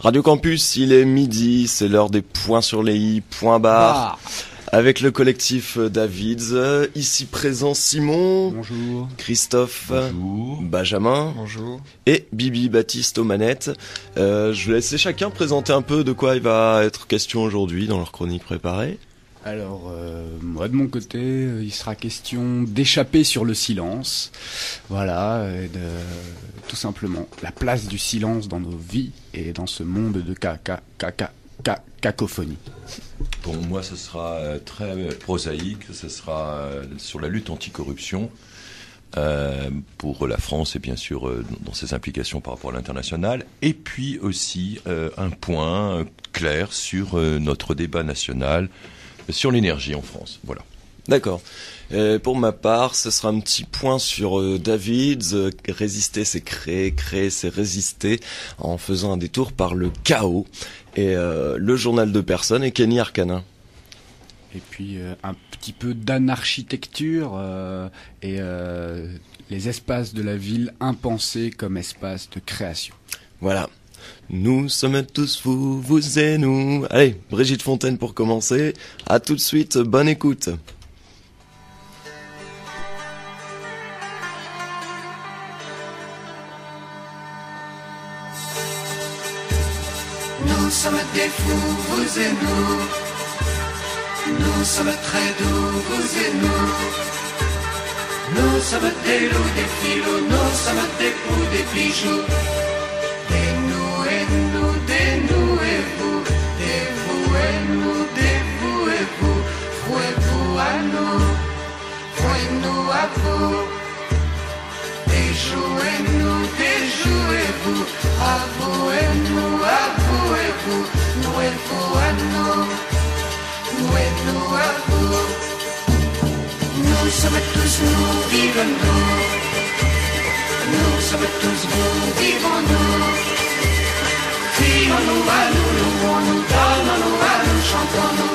Radio Campus, il est midi, c'est l'heure des points sur les i, point barre. Avec le collectif Davids, ici présent Simon, bonjour, Christophe, bonjour, Benjamin, bonjour, et Bibi Baptiste aux manettes. Je vais laisser chacun présenter un peu de quoi il va être question aujourd'hui dans leur chronique préparée. Alors, moi de mon côté, il sera question d'échapper sur le silence. Voilà, et tout simplement la place du silence dans nos vies et dans ce monde de cacophonie. Pour moi, ce sera très prosaïque, ce sera sur la lutte anticorruption pour la France et bien sûr dans ses implications par rapport à l'international. Et puis aussi un point clair sur notre débat national sur l'énergie en France. Voilà. D'accord. Pour ma part, ce sera un petit point sur Davids. Résister, c'est créer, créer, c'est résister, en faisant un détour par le chaos. Et le journal de personnes et Kenny Arcana. Et puis un petit peu d'anarchitecture et les espaces de la ville impensés comme espaces de création. Voilà. Nous sommes tous fous, vous et nous. Allez, Brigitte Fontaine pour commencer. À tout de suite, bonne écoute. Nous sommes des fous, vous et nous. Nous sommes très doux, vous et nous. Nous sommes des loups, des filous, nous sommes des poux, des bijoux. Des nous et nous, des nous et vous. Des vous et nous, des vous et vous. Vous et vous à nous, vous et nous à vous. Des jouez-nous, des jouez-vous. À vous et nous, à vous et vous. Nous et vous à nous, nous et nous à vous. Nous sommes tous nous, vivons-nous. Nous sommes tous vous, vivons-nous. Crions-nous à nous, louons-nous, donnons-nous à nous, chantons-nous.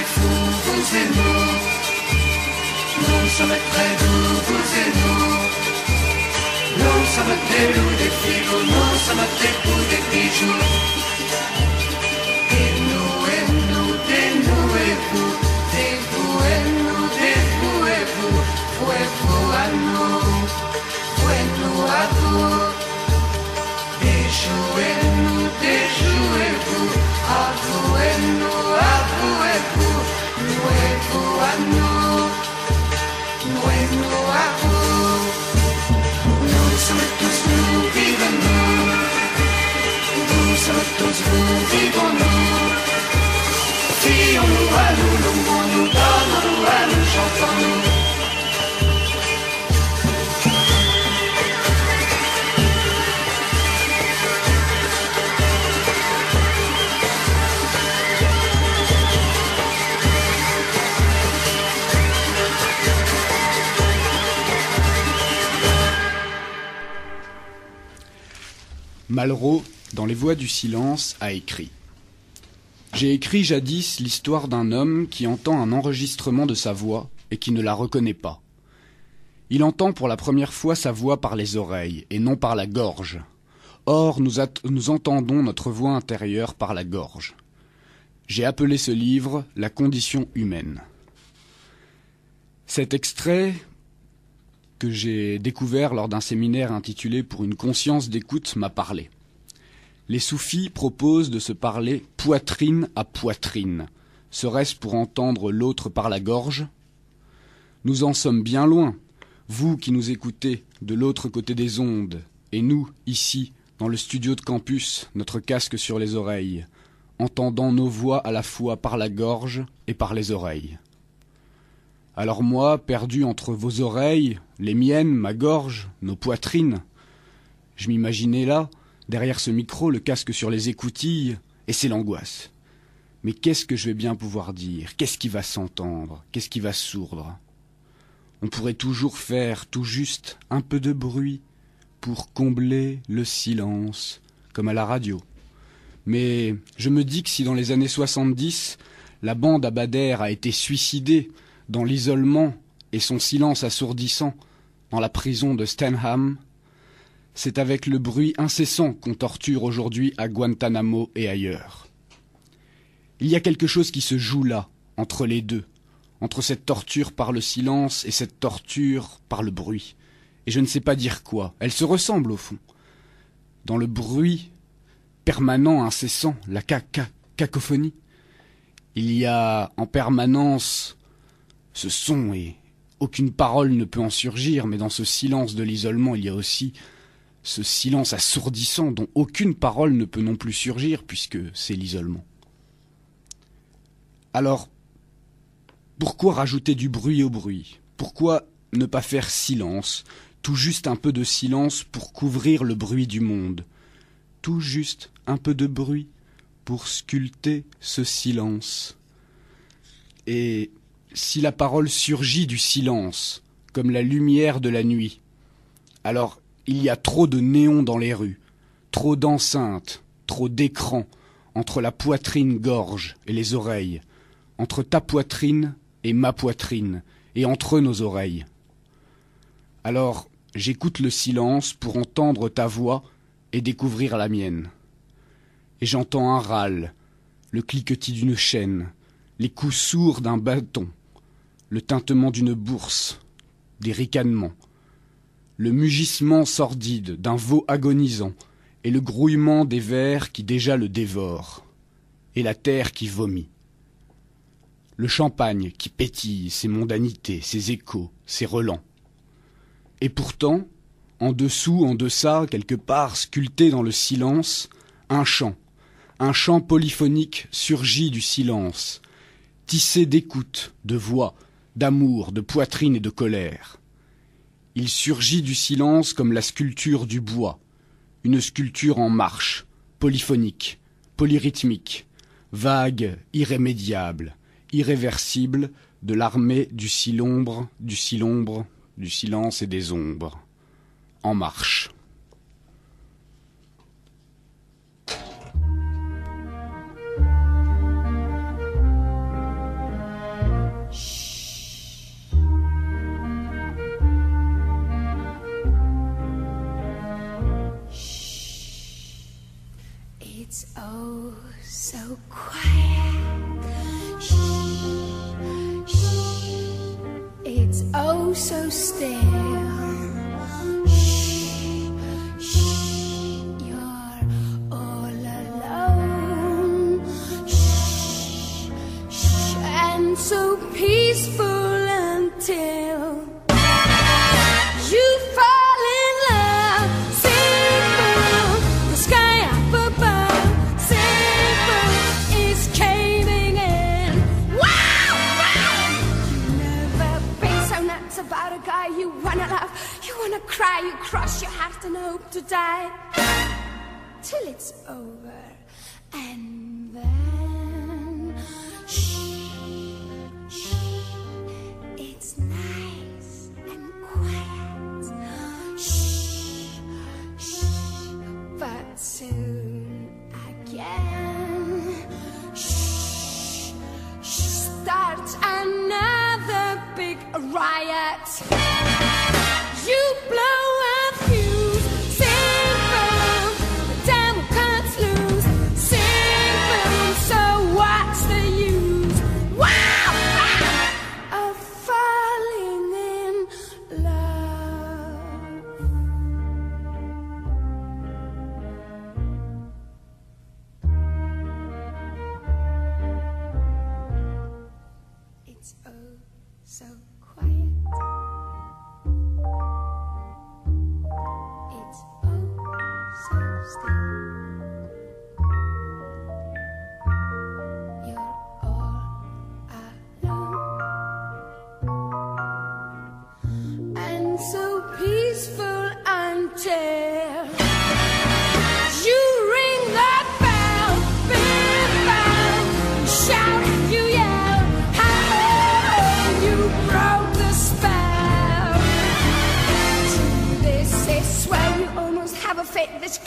Vous et nous, nous sommes très doux, vous et nous. Nous sommes des loups, des filous, nous sommes des poux, des bijoux. Des nous et nous, des nous et vous. Des vous et nous, des vous et vous. Vous et vous à nous, vous et nous à vous. Des jouez-nous, des jouez-vous. À vous et nous, à vous et vous. Nous et vous à nous, nous et nous à vous. Nous sommes tous nous, vivons-nous. Nous sommes tous vous, vivons-nous. Crions-nous à nous, louons-nous, donnons-nous à nous, chantons-nous. Malraux, dans Les Voix du silence, a écrit « J'ai écrit jadis l'histoire d'un homme qui entend un enregistrement de sa voix et qui ne la reconnaît pas. Il entend pour la première fois sa voix par les oreilles et non par la gorge. Or, nous entendons notre voix intérieure par la gorge. J'ai appelé ce livre « La condition humaine ». Cet extrait que j'ai découvert lors d'un séminaire intitulé « Pour une conscience d'écoute » m'a parlé. Les soufis proposent de se parler poitrine à poitrine. Serait-ce pour entendre l'autre par la gorge? Nous en sommes bien loin, vous qui nous écoutez de l'autre côté des ondes, et nous, ici, dans le studio de campus, notre casque sur les oreilles, entendant nos voix à la fois par la gorge et par les oreilles. Alors moi, perdu entre vos oreilles, les miennes, ma gorge, nos poitrines, je m'imaginais là, derrière ce micro, le casque sur les écoutilles, et c'est l'angoisse. Mais qu'est-ce que je vais bien pouvoir dire? Qu'est-ce qui va s'entendre? Qu'est-ce qui va sourdre? On pourrait toujours faire, tout juste, un peu de bruit, pour combler le silence, comme à la radio. Mais je me dis que si dans les années 70, la bande Abadère a été suicidée dans l'isolement et son silence assourdissant dans la prison de Stenham, c'est avec le bruit incessant qu'on torture aujourd'hui à Guantanamo et ailleurs. Il y a quelque chose qui se joue là, entre les deux, entre cette torture par le silence et cette torture par le bruit. Et je ne sais pas dire quoi. Elles se ressemblent au fond. Dans le bruit permanent, incessant, la cacophonie, il y a en permanence ce son et aucune parole ne peut en surgir, mais dans ce silence de l'isolement, il y a aussi ce silence assourdissant dont aucune parole ne peut non plus surgir puisque c'est l'isolement. Alors, pourquoi rajouter du bruit au bruit? Pourquoi ne pas faire silence, tout juste un peu de silence pour couvrir le bruit du monde? Tout juste un peu de bruit pour sculpter ce silence. Et si la parole surgit du silence, comme la lumière de la nuit, alors il y a trop de néons dans les rues, trop d'enceintes, trop d'écrans, entre la poitrine-gorge et les oreilles, entre ta poitrine et ma poitrine, et entre nos oreilles. Alors j'écoute le silence pour entendre ta voix et découvrir la mienne. Et j'entends un râle, le cliquetis d'une chaîne, les coups sourds d'un bâton, le tintement d'une bourse, des ricanements, le mugissement sordide d'un veau agonisant et le grouillement des vers qui déjà le dévorent, et la terre qui vomit. Le champagne qui pétille ses mondanités, ses échos, ses relents. Et pourtant, en dessous, en deçà, quelque part sculpté dans le silence, un chant polyphonique surgit du silence, tissé d'écoute, de voix, d'amour, de poitrine et de colère. Il surgit du silence comme la sculpture du bois, une sculpture en marche, polyphonique, polyrythmique, vague, irrémédiable, irréversible, de l'armée du silombre, du silence et des ombres, en marche. It's oh so quiet. Shh, shh. It's oh so still. Shh, shh. You're all alone. Shh, shh. And so peaceful until you fall in love. Simple, the sky up above. Simple is caving in. Wow, wow. You've never been so nuts about a guy you wanna love. You wanna cry, you cross your heart and hope to die till it's over. And then shh, shh. It's nice and quiet. Shh, shh. But soon again, shh, shh. Starts another big riot. You blow a fuse. Simple, the devil cuts loose. Simple, so what's the use? Wow, wow, of falling in love.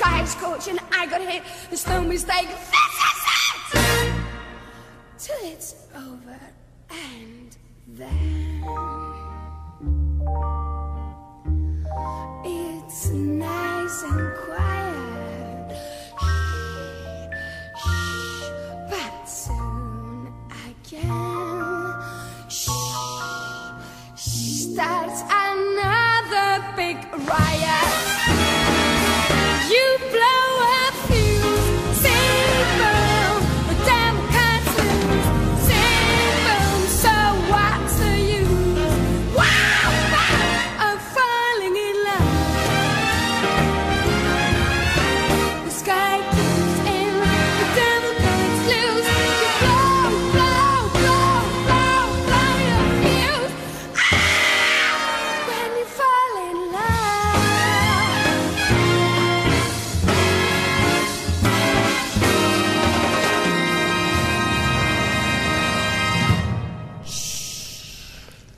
fire scorching, I got hit. There's no mistake. This is it! Till it's over, and then it's nice and quiet. Shh, shh, but soon again, shh, starts another big riot. You blow a fuse, sing boom, the devil can't lose. Sing boom, so what's the use? Wow, wow, I'm falling in love. The sky keeps in, the devil can't lose. You blow, blow, blow, blow, blow your fuse. Ah, when you fall in love.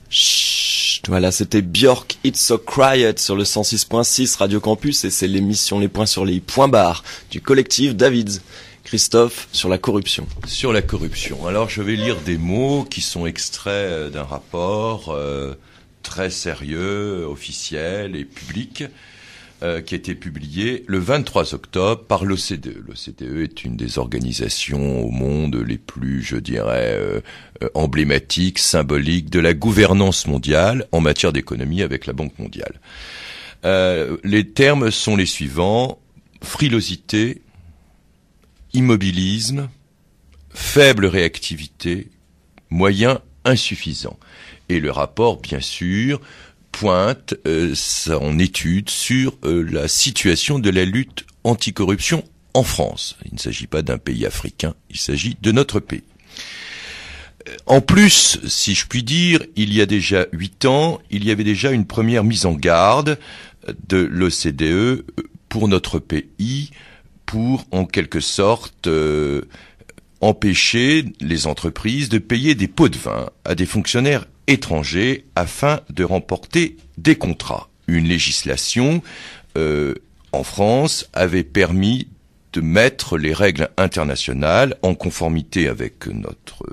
Chut, voilà, c'était Björk, It's So Quiet sur le 106.6 Radio Campus, et c'est l'émission Les Points sur les points barres du collectif Davids. Christophe, sur la corruption. Sur la corruption. Alors, je vais lire des mots qui sont extraits d'un rapport très sérieux, officiel et public, qui a été publié le 23 octobre par l'OCDE. L'OCDE est une des organisations au monde les plus, je dirais, emblématiques, symboliques de la gouvernance mondiale en matière d'économie avec la Banque mondiale. Les termes sont les suivants: frilosité, immobilisme, faible réactivité, moyens insuffisants. Et le rapport, bien sûr, pointe son étude sur la situation de la lutte anticorruption en France. Il ne s'agit pas d'un pays africain, il s'agit de notre pays. En plus, si je puis dire, il y a déjà 8 ans, il y avait déjà une première mise en garde de l'OCDE pour notre pays, pour en quelque sorte empêcher les entreprises de payer des pots de vin à des fonctionnaires étrangers afin de remporter des contrats. Une législation en France avait permis de mettre les règles internationales en conformité avec notre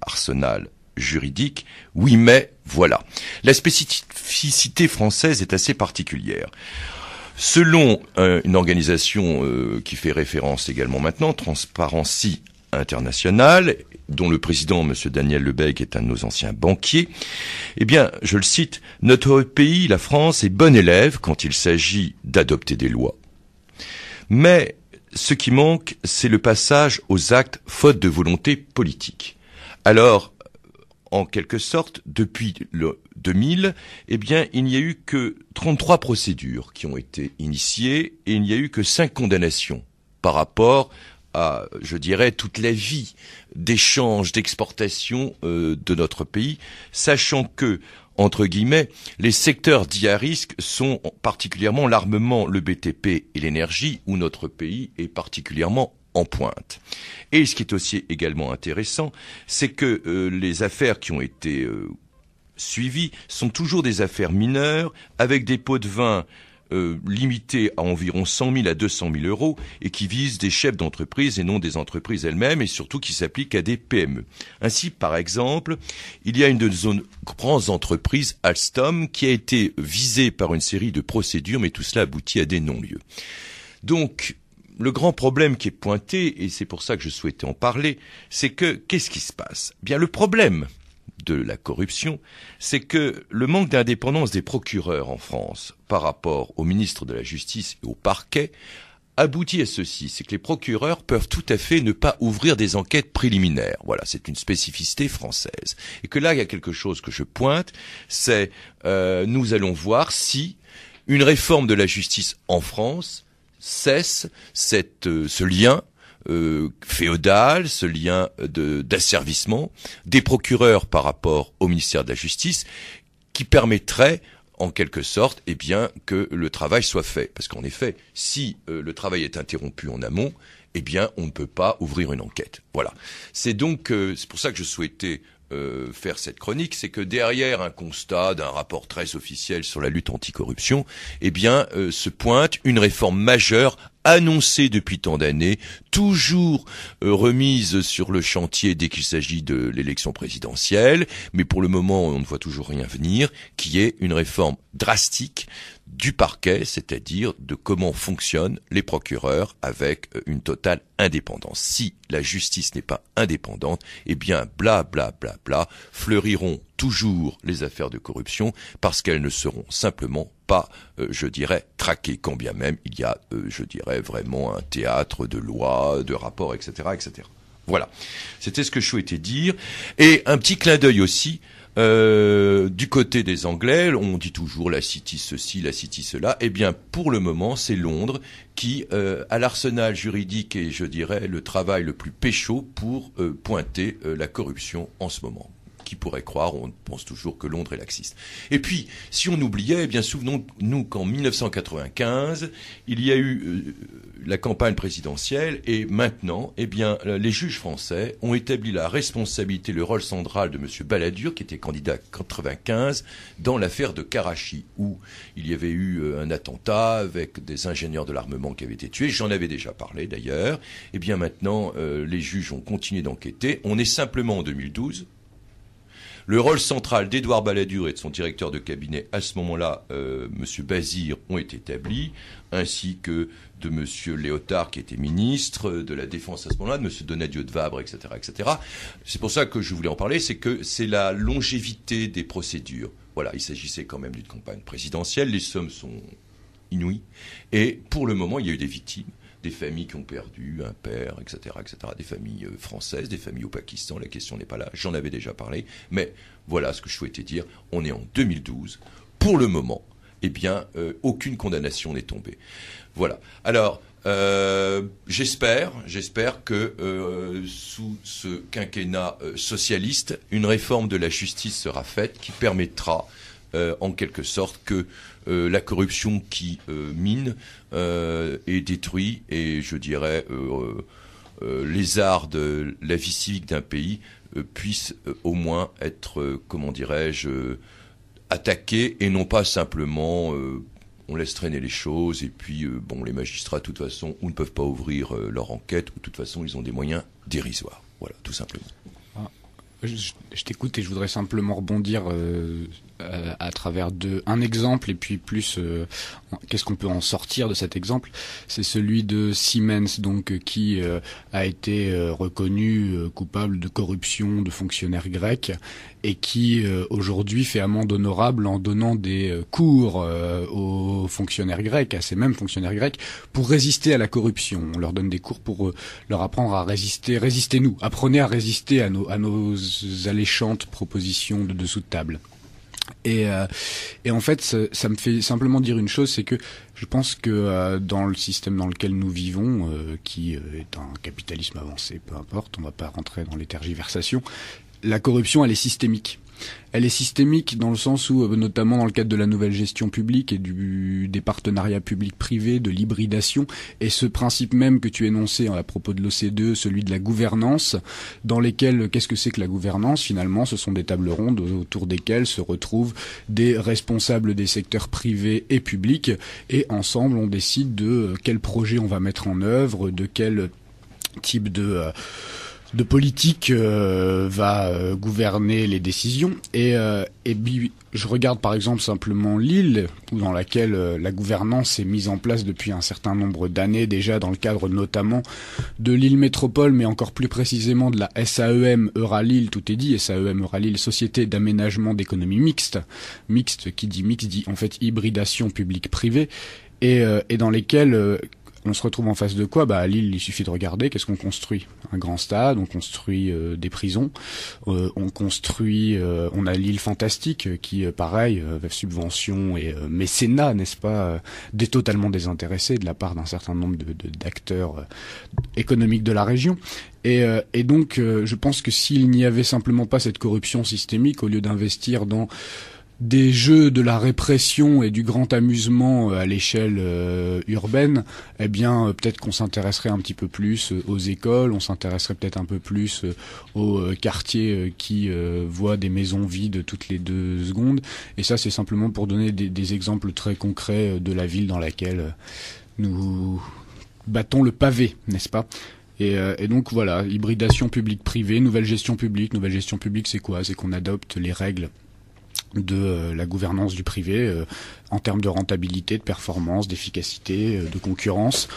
arsenal juridique. Oui, mais voilà. La spécificité française est assez particulière. Selon une organisation qui fait référence également maintenant, Transparency International, dont le président, M. Daniel Lebesgue, est un de nos anciens banquiers, eh bien, je le cite, « Notre pays, la France, est bon élève quand il s'agit d'adopter des lois. Mais ce qui manque, c'est le passage aux actes faute de volonté politique. » Alors, en quelque sorte, depuis le 2000, eh bien, il n'y a eu que 33 procédures qui ont été initiées et il n'y a eu que 5 condamnations par rapport à, je dirais, toute la vie d'échange, d'exportation de notre pays, sachant que, entre guillemets, les secteurs dits à risque sont particulièrement l'armement, le BTP et l'énergie, où notre pays est particulièrement en pointe. Et ce qui est aussi également intéressant, c'est que les affaires qui ont été suivies sont toujours des affaires mineures, avec des pots de vin limités à environ 100 000 à 200 000 euros et qui visent des chefs d'entreprise et non des entreprises elles-mêmes, et surtout qui s'appliquent à des PME. Ainsi, par exemple, il y a une de nos grandes entreprises, Alstom, qui a été visée par une série de procédures, mais tout cela aboutit à des non-lieux. Donc, le grand problème qui est pointé, et c'est pour ça que je souhaitais en parler, c'est que, qu'est-ce qui se passe ? Bien, le problème de la corruption, c'est que le manque d'indépendance des procureurs en France par rapport au ministre de la Justice et au parquet aboutit à ceci, c'est que les procureurs peuvent tout à fait ne pas ouvrir des enquêtes préliminaires. Voilà, c'est une spécificité française. Et que là, il y a quelque chose que je pointe, c'est nous allons voir si une réforme de la justice en France cesse ce lien féodal, ce lien d'asservissement des procureurs par rapport au ministère de la Justice, qui permettrait en quelque sorte, eh bien, que le travail soit fait. Parce qu'en effet, si le travail est interrompu en amont, eh bien, on ne peut pas ouvrir une enquête. Voilà. C'est donc, c'est pour ça que je souhaitais faire cette chronique, c'est que derrière un constat d'un rapport très officiel sur la lutte anticorruption, eh bien, se pointe une réforme majeure annoncée depuis tant d'années, toujours remise sur le chantier dès qu'il s'agit de l'élection présidentielle, mais pour le moment on ne voit toujours rien venir, qui est une réforme drastique du parquet, c'est-à-dire de comment fonctionnent les procureurs avec une totale indépendance. Si la justice n'est pas indépendante, eh bien bla bla bla bla fleuriront toujours les affaires de corruption parce qu'elles ne seront simplement pas, je dirais, traquées, quand bien même il y a, je dirais, vraiment un théâtre de lois, de rapports, etc., etc. Voilà, c'était ce que je souhaitais dire. Et un petit clin d'œil aussi, du côté des Anglais, on dit toujours la City ceci, la City cela. Eh bien, pour le moment, c'est Londres qui a l'arsenal juridique et, je dirais, le travail le plus pécho pour pointer la corruption en ce moment. Qui pourrait croire, on pense toujours que Londres est laxiste. Et puis, si on oubliait, eh bien souvenons-nous qu'en 1995, il y a eu la campagne présidentielle et maintenant, eh bien, les juges français ont établi la responsabilité, le rôle central de M. Balladur, qui était candidat 95, dans l'affaire de Karachi, où il y avait eu un attentat avec des ingénieurs de l'armement qui avaient été tués. J'en avais déjà parlé d'ailleurs. Eh bien maintenant, les juges ont continué d'enquêter. On est simplement en 2012. Le rôle central d'Édouard Balladur et de son directeur de cabinet à ce moment-là, M. Bazir, ont été établis, ainsi que de M. Léotard, qui était ministre de la Défense à ce moment-là, de M. Donadieu de Vabre, etc., etc. C'est pour ça que je voulais en parler, c'est que c'est la longévité des procédures. Voilà, il s'agissait quand même d'une campagne présidentielle, les sommes sont inouïes, et pour le moment, il y a eu des victimes. Des familles qui ont perdu un père, etc., etc., des familles françaises, des familles au Pakistan, la question n'est pas là, j'en avais déjà parlé, mais voilà ce que je souhaitais dire, on est en 2012, pour le moment, eh bien, aucune condamnation n'est tombée. Voilà, alors, j'espère que sous ce quinquennat socialiste, une réforme de la justice sera faite qui permettra, en quelque sorte, que la corruption qui mine et détruit, et je dirais lézarde la vie civique d'un pays, puisse au moins être, comment dirais-je, attaquée et non pas simplement on laisse traîner les choses et puis bon, les magistrats de toute façon ou ne peuvent pas ouvrir leur enquête ou de toute façon ils ont des moyens dérisoires. Voilà, tout simplement. Je t'écoute et je voudrais simplement rebondir à travers un exemple et puis plus qu'est-ce qu'on peut en sortir de cet exemple. C'est celui de Siemens, donc qui a été reconnu coupable de corruption de fonctionnaires grecs et qui aujourd'hui fait amende honorable en donnant des cours aux fonctionnaires grecs, à ces mêmes fonctionnaires grecs, pour résister à la corruption. On leur donne des cours pour leur apprendre à résister. Résistez-nous, apprenez à résister à nos alléchantes propositions de dessous de table. Et en fait, ça me fait simplement dire une chose, c'est que je pense que dans le système dans lequel nous vivons, qui est un capitalisme avancé, peu importe, on va pas rentrer dans les tergiversations, la corruption, elle est systémique. Elle est systémique dans le sens où, notamment dans le cadre de la nouvelle gestion publique et des partenariats publics-privés, de l'hybridation, et ce principe même que tu énonçais à propos de l'OCDE, celui de la gouvernance, dans lesquels, qu'est-ce que c'est que la gouvernance? Finalement, ce sont des tables rondes autour desquelles se retrouvent des responsables des secteurs privés et publics, et ensemble, on décide de quel projet on va mettre en œuvre, de quel type de politique va gouverner les décisions et je regarde par exemple simplement l'île dans laquelle la gouvernance est mise en place depuis un certain nombre d'années déjà dans le cadre notamment de l'île métropole mais encore plus précisément de la SAEM Euralille, tout est dit, SAEM Euralille, Société d'aménagement d'économie mixte qui dit mixte dit en fait hybridation publique-privée et dans lesquelles on se retrouve en face de quoi? À Lille, il suffit de regarder. Qu'est-ce qu'on construit? Un grand stade, on construit des prisons, on construit, on a l'île Fantastique qui, pareil, subvention et mécénat, n'est-ce pas, totalement désintéressé de la part d'un certain nombre d'acteurs économiques de la région. Et donc, je pense que s'il n'y avait simplement pas cette corruption systémique, au lieu d'investir dans des jeux de la répression et du grand amusement à l'échelle urbaine, eh bien peut-être qu'on s'intéresserait un petit peu plus aux écoles, on s'intéresserait peut-être un peu plus aux quartiers qui voient des maisons vides toutes les 2 secondes. Et ça, c'est simplement pour donner des exemples très concrets de la ville dans laquelle nous battons le pavé, n'est-ce pas ? Et donc voilà, hybridation publique-privée, nouvelle gestion publique. Nouvelle gestion publique, c'est quoi ? C'est qu'on adopte les règles de la gouvernance du privé en termes de rentabilité, de performance, d'efficacité, de concurrence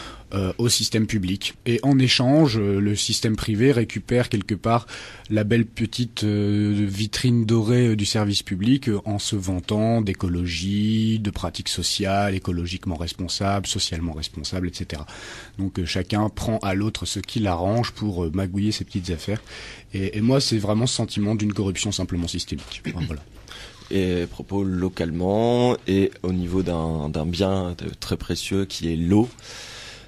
au système public. Et en échange, le système privé récupère quelque part la belle petite vitrine dorée du service public en se vantant d'écologie, de pratiques sociales, écologiquement responsables, socialement responsables, etc. Donc chacun prend à l'autre ce qui l'arrange pour magouiller ses petites affaires. Et moi, c'est vraiment ce sentiment d'une corruption simplement systémique. Voilà. Et propos localement et au niveau d'un bien très précieux qui est l'eau.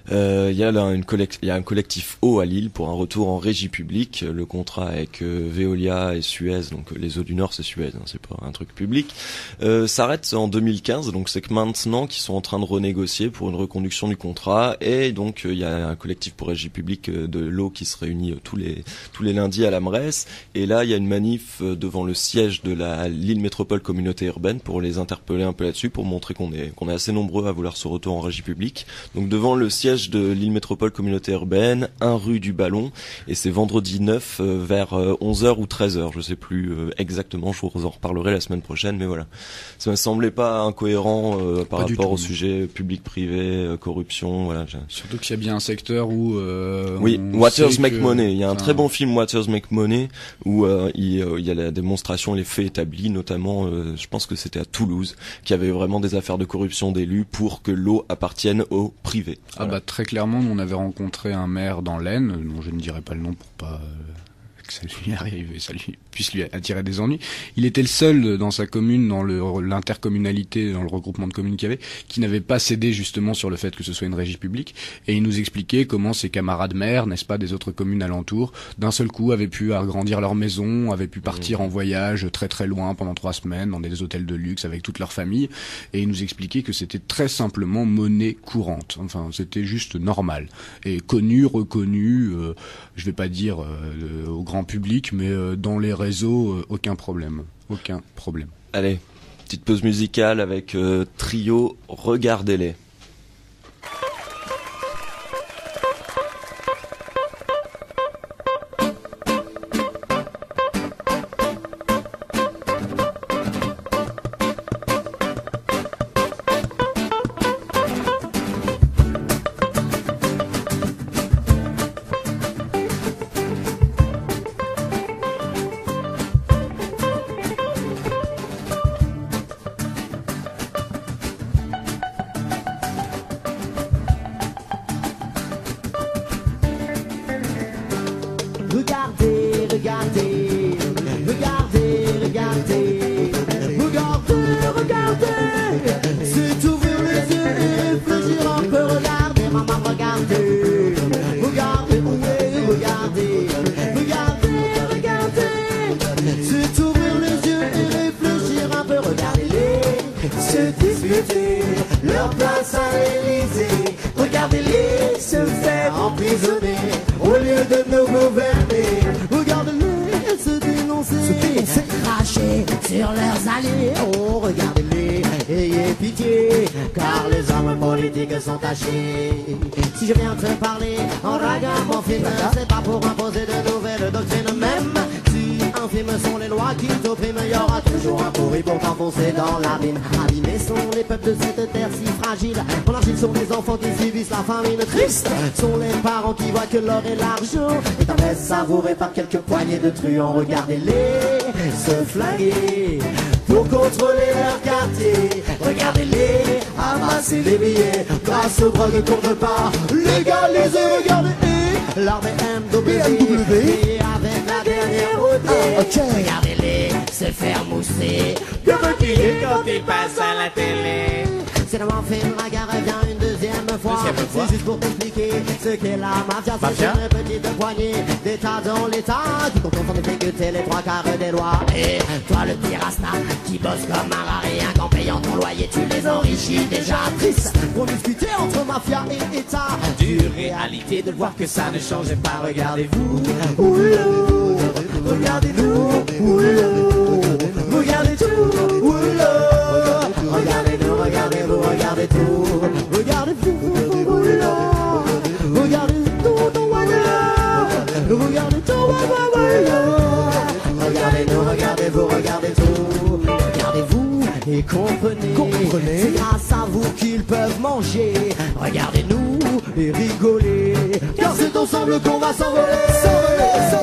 Il y a un collectif eau à Lille pour un retour en régie publique. Le contrat avec Veolia et Suez, donc les eaux du Nord c'est Suez, hein, c'est pas un truc public, s'arrête en 2015. Donc c'est que maintenant qu'ils sont en train de renégocier pour une reconduction du contrat. Et donc il y a un collectif pour régie publique de l'eau qui se réunit tous les lundis à la Mresse. Et là il y a une manif devant le siège de la Lille Métropole Communauté Urbaine pour les interpeller un peu là-dessus, pour montrer qu'on est assez nombreux à vouloir ce retour en régie publique. Donc devant le siège de Lille Métropole Communauté Urbaine, 1 rue du Ballon, et c'est vendredi 9 vers 11h ou 13h, je sais plus exactement, je vous en reparlerai la semaine prochaine, mais voilà. Ça me semblait pas incohérent par rapport au sujet public-privé, corruption, voilà. Surtout qu'il y a bien un secteur où... oui, Waters Make Money, il y a un très bon film Waters Make Money, où il y a la démonstration, les faits établis, notamment, je pense que c'était à Toulouse, qui avait vraiment des affaires de corruption d'élus pour que l'eau appartienne au privé. Voilà. Ah bah très clairement, on avait rencontré un maire dans l'Aisne, dont je ne dirai pas le nom pour pas que ça lui arrive et ça puisse lui attirer des ennuis. Il était le seul dans sa commune, dans l'intercommunalité, dans le regroupement de communes qu'il y avait, qui n'avait pas cédé justement sur le fait que ce soit une régie publique. Et il nous expliquait comment ses camarades maires, n'est-ce pas, des autres communes alentours, d'un seul coup avaient pu agrandir leur maison, avaient pu partir en voyage très très loin pendant 3 semaines dans des hôtels de luxe avec toute leur famille. Et il nous expliquait que c'était très simplement monnaie courante. Enfin, c'était juste normal. Et connu, reconnu, je vais pas dire au grand public, mais dans les réseaux, aucun problème. Aucun problème. Allez, petite pause musicale avec Trio, regardez-les. Regardez, regardez, regardez, regardez, regardez, regardez. C'est ouvrir les yeux et réfléchir un peu. Regardez, maman, regardez, regardez, oui, regardez, regardez, regardez. C'est ouvrir les yeux et réfléchir un peu. Regardez-les se disputer leur place à l'Élysée. Regardez-les se faire emprisonner au lieu de nous gouverner. Regardez-les se dénoncer, cracher sur leurs alliés. Oh, regardez-les, ayez pitié, car les hommes politiques sont tachés. Si je viens te parler en ragamuffin, c'est pas pour imposer de nouvelles doctrines. Même si infimes sont les lois qui t'oppriment, il y aura toujours un pourri pour t'enfoncer dans l'abîme. Abîmés sont les peuples de cette terre si fragile. Monarchiques sont les enfants qui subissent la famine. Tristes sont les parents qui voient que l'or et l'argent est un reste savouré par quelques poignées de truands. Regardez-les se flinguer pour contrôler leur quartier. Regardez-les amasser les billets grâce aux drogues qu'on ne pas légaliser. Regardez l'armée MW et avec la dernière route. Regardez-les se faire mousser comme un quillet quand ils passent à la télé. C'est le film, la gare revient une deuxième fois. C'est juste pour t'expliquer ce qu'est la mafia. C'est une petite poignée d'état dans l'état qui compte en effet que t'es les 3/4 des lois. Et toi le petit rasta qui bosse comme un rat, rien qu'en payant ton loyer tu les enrichis déjà. Triste pour discuter entre mafia et état. Dure réalité de voir que ça ne change pas. Regardez-vous, oulou, regardez-nous, oulou, regardez tout, oulou. Regardez-nous, regardez-vous, regardez tout. Regardez-vous, oulou, Regardez tout, regardez tout, regardez-nous, regardez-vous, regardez tout. Regardez-vous et comprenez. C'est grâce à vous qu'ils peuvent manger. Regardez-nous et rigolez. Car c'est ensemble qu'on va s'envoler.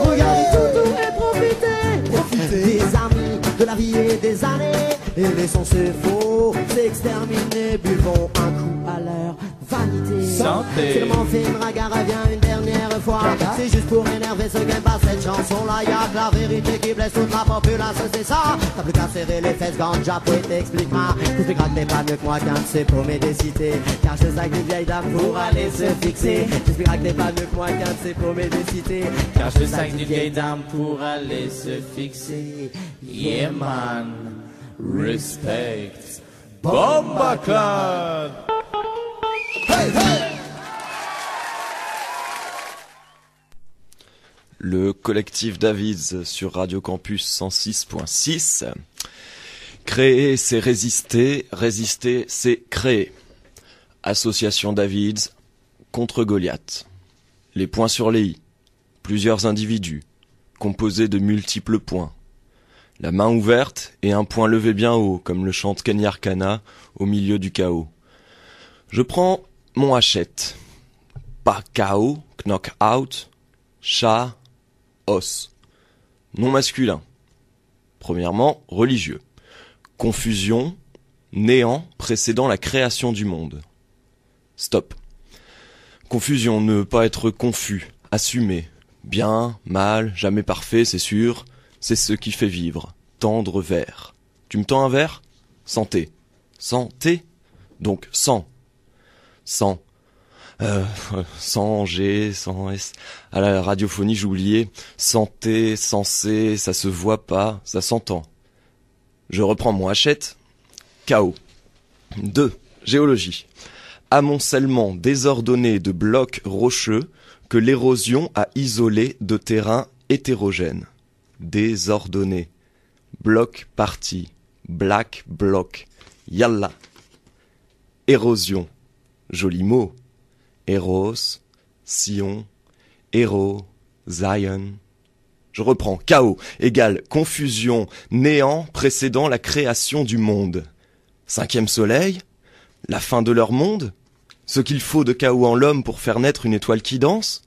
Regardez tout et profitez. Des amis, de la vie et des années. Et laissons ces faux s'exterminer. Buvons un coup à leur vanité. Santé. Seulement fait une raga revient une dernière fois. C'est juste pour énerver ce game par cette chanson-là. Y'a que la vérité qui blesse toute la population, c'est ça. T'as plus qu'à serrer les fesses, ganja, puis t'explique-moi. T'expliqueras que t'es pas mieux que moi qu'un de ces paumés des cités. Car je sais que les vieilles dames pour aller se fixer. T'expliqueras que t'es pas mieux que moi qu'un de ces paumés des cités. Car je sais que des vieilles dames pour aller se fixer. Yeah man, respect. Bomba Clan. Le collectif Davids sur Radio Campus 106.6. Créer, c'est résister. Résister, c'est créer. Association Davids contre Goliath. Les points sur les i. Plusieurs individus, composés de multiples points. La main ouverte et un poing levé bien haut, comme le chante Kenny Arcana au milieu du chaos. Je prends mon hachette. Pas KO, knock out, chat, os. Non masculin. Premièrement, religieux. Confusion, néant précédant la création du monde. Stop. Confusion, ne pas être confus, assumer. Bien, mal, jamais parfait, c'est sûr. C'est ce qui fait vivre. Tendre vers. Tu me tends un verre ? Santé. Santé ? Donc sang. Sang. Sans G, sans S. À la radiophonie, j'ai oublié. Santé, sensé, ça se voit pas, ça s'entend. Je reprends mon hachette. Chaos. 2. Géologie. Amoncellement désordonné de blocs rocheux que l'érosion a isolé de terrains hétérogènes. Désordonné. Bloc parti. Black bloc. Yalla. Érosion. Joli mot. Eros, Sion, Héros, Zion. Je reprends. Chaos égale confusion, néant précédant la création du monde. Cinquième soleil, la fin de leur monde, ce qu'il faut de chaos en l'homme pour faire naître une étoile qui danse.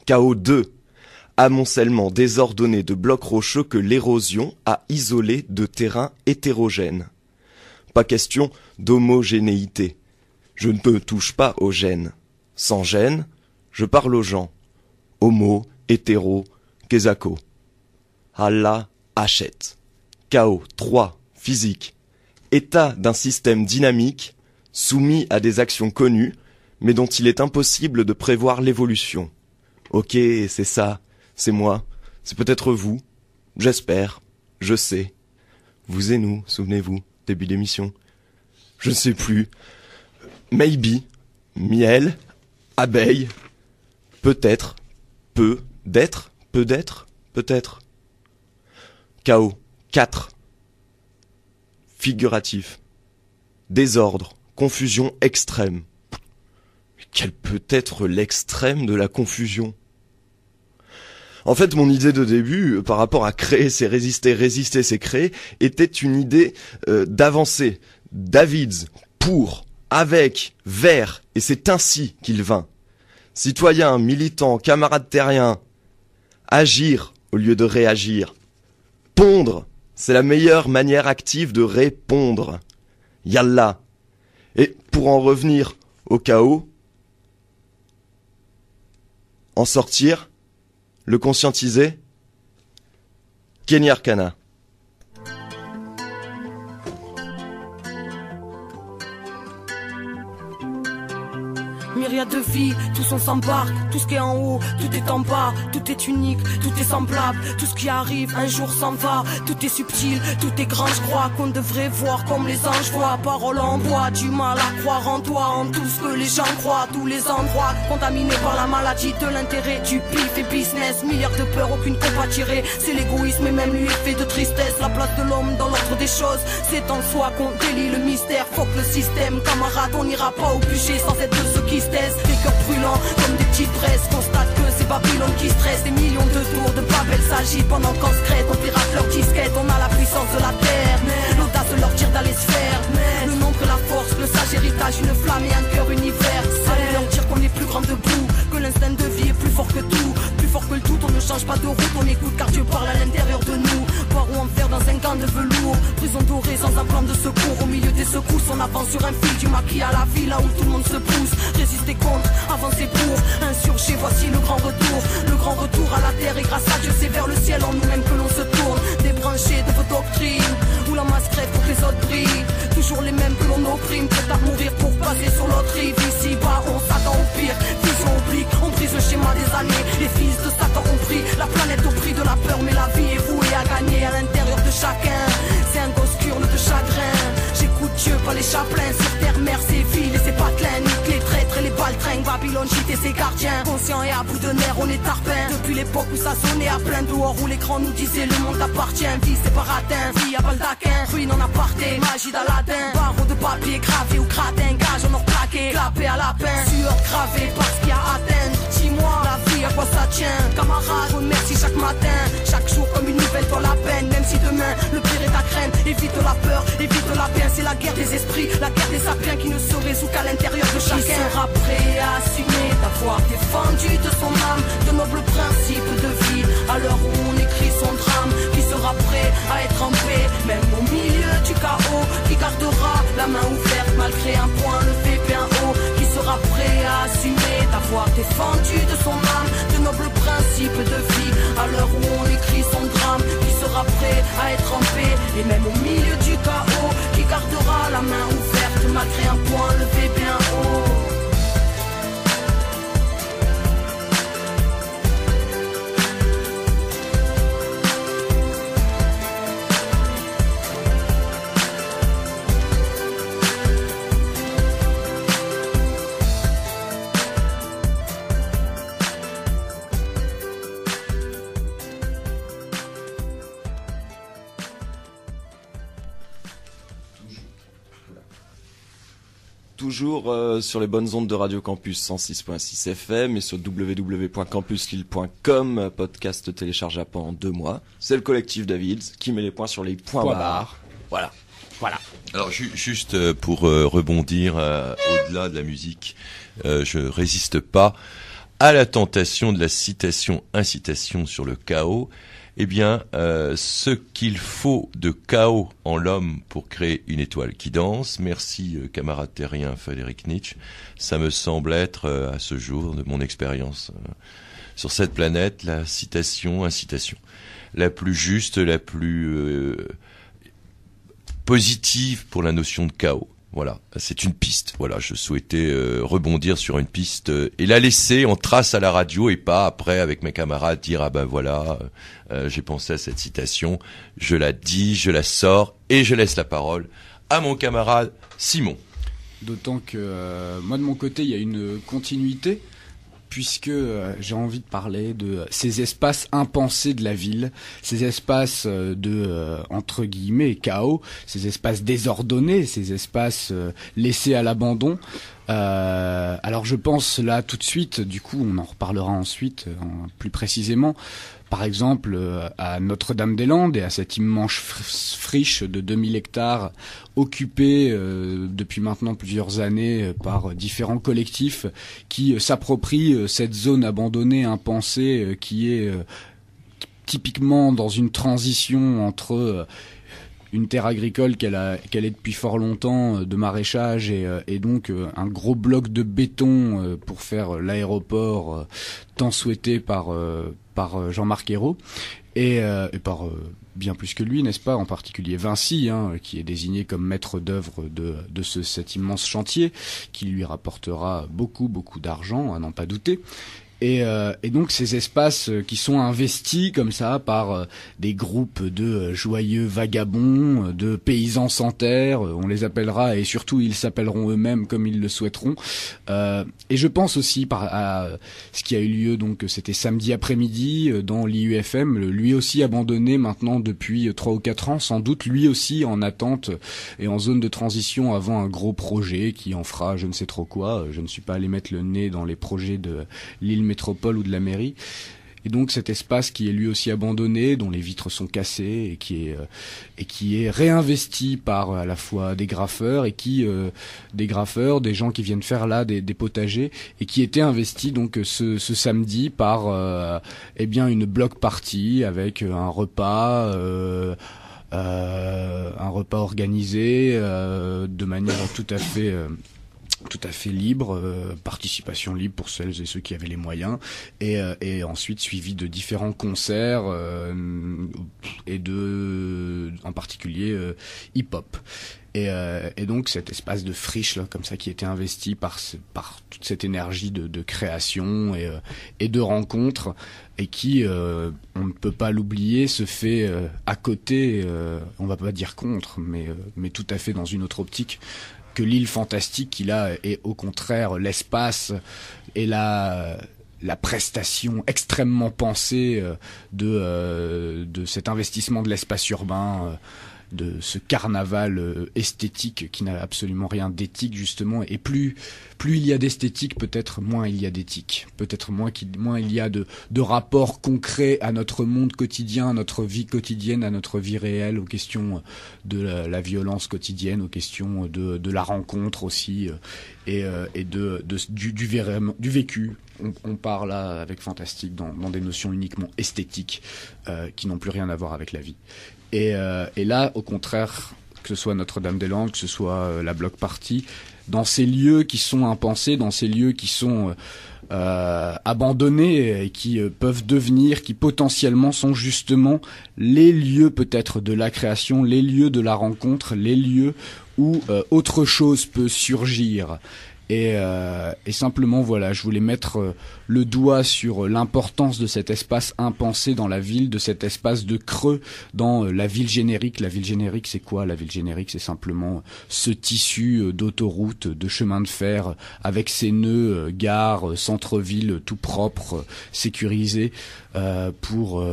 Chaos 2, amoncellement désordonné de blocs rocheux que l'érosion a isolé de terrains hétérogènes. Pas question d'homogénéité. Je ne me touche pas aux gènes. Sans gêne, je parle aux gens. Homo, hétéro, kezako. Allah, achète. Chaos 3, physique. État d'un système dynamique, soumis à des actions connues, mais dont il est impossible de prévoir l'évolution. Ok, c'est ça, c'est moi, c'est peut-être vous, j'espère, je sais. Vous et nous, souvenez-vous, début d'émission. Je ne sais plus. Maybe, miel, abeille, peut-être, peu d'être, peut-être. Chaos 4. Figuratif. Désordre, confusion extrême. Mais quel peut être l'extrême de la confusion ? En fait, mon idée de début, par rapport à créer, c'est résister, résister, c'est créer, était une idée d'avancer. Davids, pour, avec, vers, et c'est ainsi qu'il vint. Citoyens, militants, camarades terriens, agir au lieu de réagir. Pondre, c'est la meilleure manière active de répondre. Yallah. Et pour en revenir au chaos, en sortir, le conscientiser, Kenny Arcana. Myriade de vies, tous on s'embarque, tout ce qui est en haut, tout est en bas, tout est unique, tout est semblable, tout ce qui arrive un jour s'en va, tout est subtil, tout est grand, je crois qu'on devrait voir comme les anges voient, parole en bois, du mal à croire en toi, en tout ce que les gens croient, tous les endroits contaminés par la maladie de l'intérêt, du pif et business, milliards de peurs, aucune compas tirée, c'est l'égoïsme et même lui est fait de tristesse, la place de l'homme dans l'ordre des choses, c'est en soi qu'on délie le mystère, faut que le système, camarade, on n'ira pas au bûcher sans être de ceux qui se taisent, des cœurs brûlants, blancs comme des petites braises. Constate que c'est Babylone qui stresse. Des millions de tours de Babel s'agitent pendant qu'en secret on pirate leur disquette. On a la puissance de la terre, l'audace de leur dire d'aller se faire. Le nombre, la force, le sage héritage, une flamme et un cœur universel. Allez leur dire qu'on est plus grand debout, que l'instinct de vie est plus fort que tout. Plus fort que le tout, on ne change pas de route, on écoute car Dieu parle à l'intérieur de nous. Voir ou en faire dans un gant de velours, prison dorée sans un plan de secours. Au milieu des secousses, on avance sur un fil du maquis à la ville, là où tout le monde se pousse. Résister contre, avancer pour, insurger, voici le grand retour. Le grand retour à la terre et grâce à Dieu c'est vers le ciel en nous-mêmes que l'on se tourne. Débranchés de vos doctrines, où la masse crève pour que les autres brillent. Toujours les mêmes que l'on opprime, prêts à mourir pour passer sur l'autre rive. Ici bas on s'attend au pire, vision oblique, on brise le schéma des années. Les fils de Satan ont pris la planète au prix de la peur, mais la vie est vouée à gagner à l'intérieur de chacun. C'est un gosse curle de chagrin. J'écoute Dieu, pas les chapelains. Sur terre, mer, c'est ville et c'est patelins. Nique les traîtres et les baltringues. Babylone, gîte et ses gardiens. Conscient et à bout de nerfs, on est tarpin. Depuis l'époque où ça sonnait à plein dehors, où l'écran nous disait le monde appartient. Vie, c'est pas ratin, vie à baldaquin. Ruine en aparté, magie d'Aladin. Barreau de papier gravé ou gratin. Gage en or plaqué, clapé à lapin. Sueur gravée parce qu'il y a atteindre. Dis-moi, la vie, à quoi ça tient? Camarade, remercie chaque matin. Chaque jour comme une nouvelle dans la peine. Même si demain, le pire est à craindre. Évite la peur, évite la peine. C'est la guerre des esprits, la guerre des sapiens qui ne se résout qu'à l'intérieur de chacun. Qui sera prêt à assumer d'avoir défendu de son âme de nobles principes de vie à l'heure où on écrit son drame? Qui sera prêt à être en paix, même au milieu du chaos? Qui gardera la main ouverte malgré un point levé bien haut? Qui sera prêt à assumer d'avoir défendu de son âme de nobles principes de vie à l'heure où on écrit son drame? Qui sera prêt à être en paix et même au milieu du chaos? Qui gardera la main ouverte malgré un point levé bien haut? Toujours sur les bonnes ondes de Radio Campus 106.6 FM et sur www.campuslille.com, podcast téléchargeable pendant 2 mois. C'est le collectif Davids qui met les points sur les points barres. Voilà. Alors juste pour rebondir au-delà de la musique, je résiste pas à la tentation de la citation-incitation sur le chaos. Eh bien, ce qu'il faut de chaos en l'homme pour créer une étoile qui danse, merci camarade terrien Frédéric Nietzsche, ça me semble être, à ce jour de mon expérience sur cette planète, la citation-incitation. La plus juste, la plus positive pour la notion de chaos. Voilà, c'est une piste. Voilà, je souhaitais rebondir sur une piste et la laisser en trace à la radio et pas après avec mes camarades dire ah ben voilà, j'ai pensé à cette citation, je la dis, je la sors et je laisse la parole à mon camarade Simon. D'autant que moi de mon côté il y a une continuité, puisque j'ai envie de parler de ces espaces impensés de la ville, ces espaces de, entre guillemets, chaos, ces espaces désordonnés, ces espaces laissés à l'abandon. Alors je pense là tout de suite, du coup on en reparlera ensuite plus précisément, par exemple à Notre-Dame-des-Landes et à cette immense friche de 2000 hectares occupée depuis maintenant plusieurs années par différents collectifs qui s'approprient cette zone abandonnée, impensée, qui est typiquement dans une transition entre une terre agricole qu'elle est depuis fort longtemps de maraîchage et donc un gros bloc de béton pour faire l'aéroport tant souhaité par Jean-Marc Ayrault et par bien plus que lui, n'est-ce pas, en particulier Vinci, qui est désigné comme maître d'œuvre de cet immense chantier qui lui rapportera beaucoup d'argent, à n'en pas douter. Et donc ces espaces qui sont investis comme ça par des groupes de joyeux vagabonds, de paysans sans terre, on les appellera, et surtout ils s'appelleront eux-mêmes comme ils le souhaiteront. Et je pense aussi à ce qui a eu lieu, donc c'était samedi après-midi dans l'IUFM, lui aussi abandonné maintenant depuis 3 ou 4 ans, sans doute lui aussi en attente et en zone de transition avant un gros projet qui en fera je ne sais trop quoi. Je ne suis pas allé mettre le nez dans les projets de l'île métropole ou de la mairie. Et donc cet espace qui est lui aussi abandonné, dont les vitres sont cassées et qui est réinvesti par à la fois des graffeurs et des gens qui viennent faire là des potagers, et qui était investi donc ce samedi par une block party avec un repas organisé de manière tout à fait libre, participation libre pour celles et ceux qui avaient les moyens, et ensuite suivi de différents concerts et en particulier hip-hop. Et donc cet espace de friche là, comme ça, qui était investi par toute cette énergie de création et de rencontre, et qui, on ne peut pas l'oublier, se fait à côté, on va pas dire contre, mais tout à fait dans une autre optique que l'île fantastique, qui là est au contraire l'espace et la prestation extrêmement pensée de cet investissement de l'espace urbain, de ce carnaval esthétique qui n'a absolument rien d'éthique justement. Et plus il y a d'esthétique, peut-être moins il y a d'éthique, peut-être moins il y a de rapports concrets à notre monde quotidien, à notre vie quotidienne, à notre vie réelle, aux questions de la violence quotidienne, aux questions de la rencontre aussi, et du vécu. On part là avec Fantastique dans des notions uniquement esthétiques qui n'ont plus rien à voir avec la vie. Et là, au contraire, que ce soit Notre-Dame-des-Landes, que ce soit la Block Party, dans ces lieux qui sont impensés, dans ces lieux qui sont abandonnés et qui peuvent devenir, qui potentiellement sont justement les lieux peut-être de la création, les lieux de la rencontre, les lieux où autre chose peut surgir. Et simplement, voilà, je voulais mettre le doigt sur l'importance de cet espace impensé dans la ville, de cet espace de creux dans la ville générique. La ville générique, c'est quoi? La ville générique, c'est simplement ce tissu d'autoroute, de chemin de fer, avec ses nœuds, gares, centre-ville, tout propre, sécurisé, pour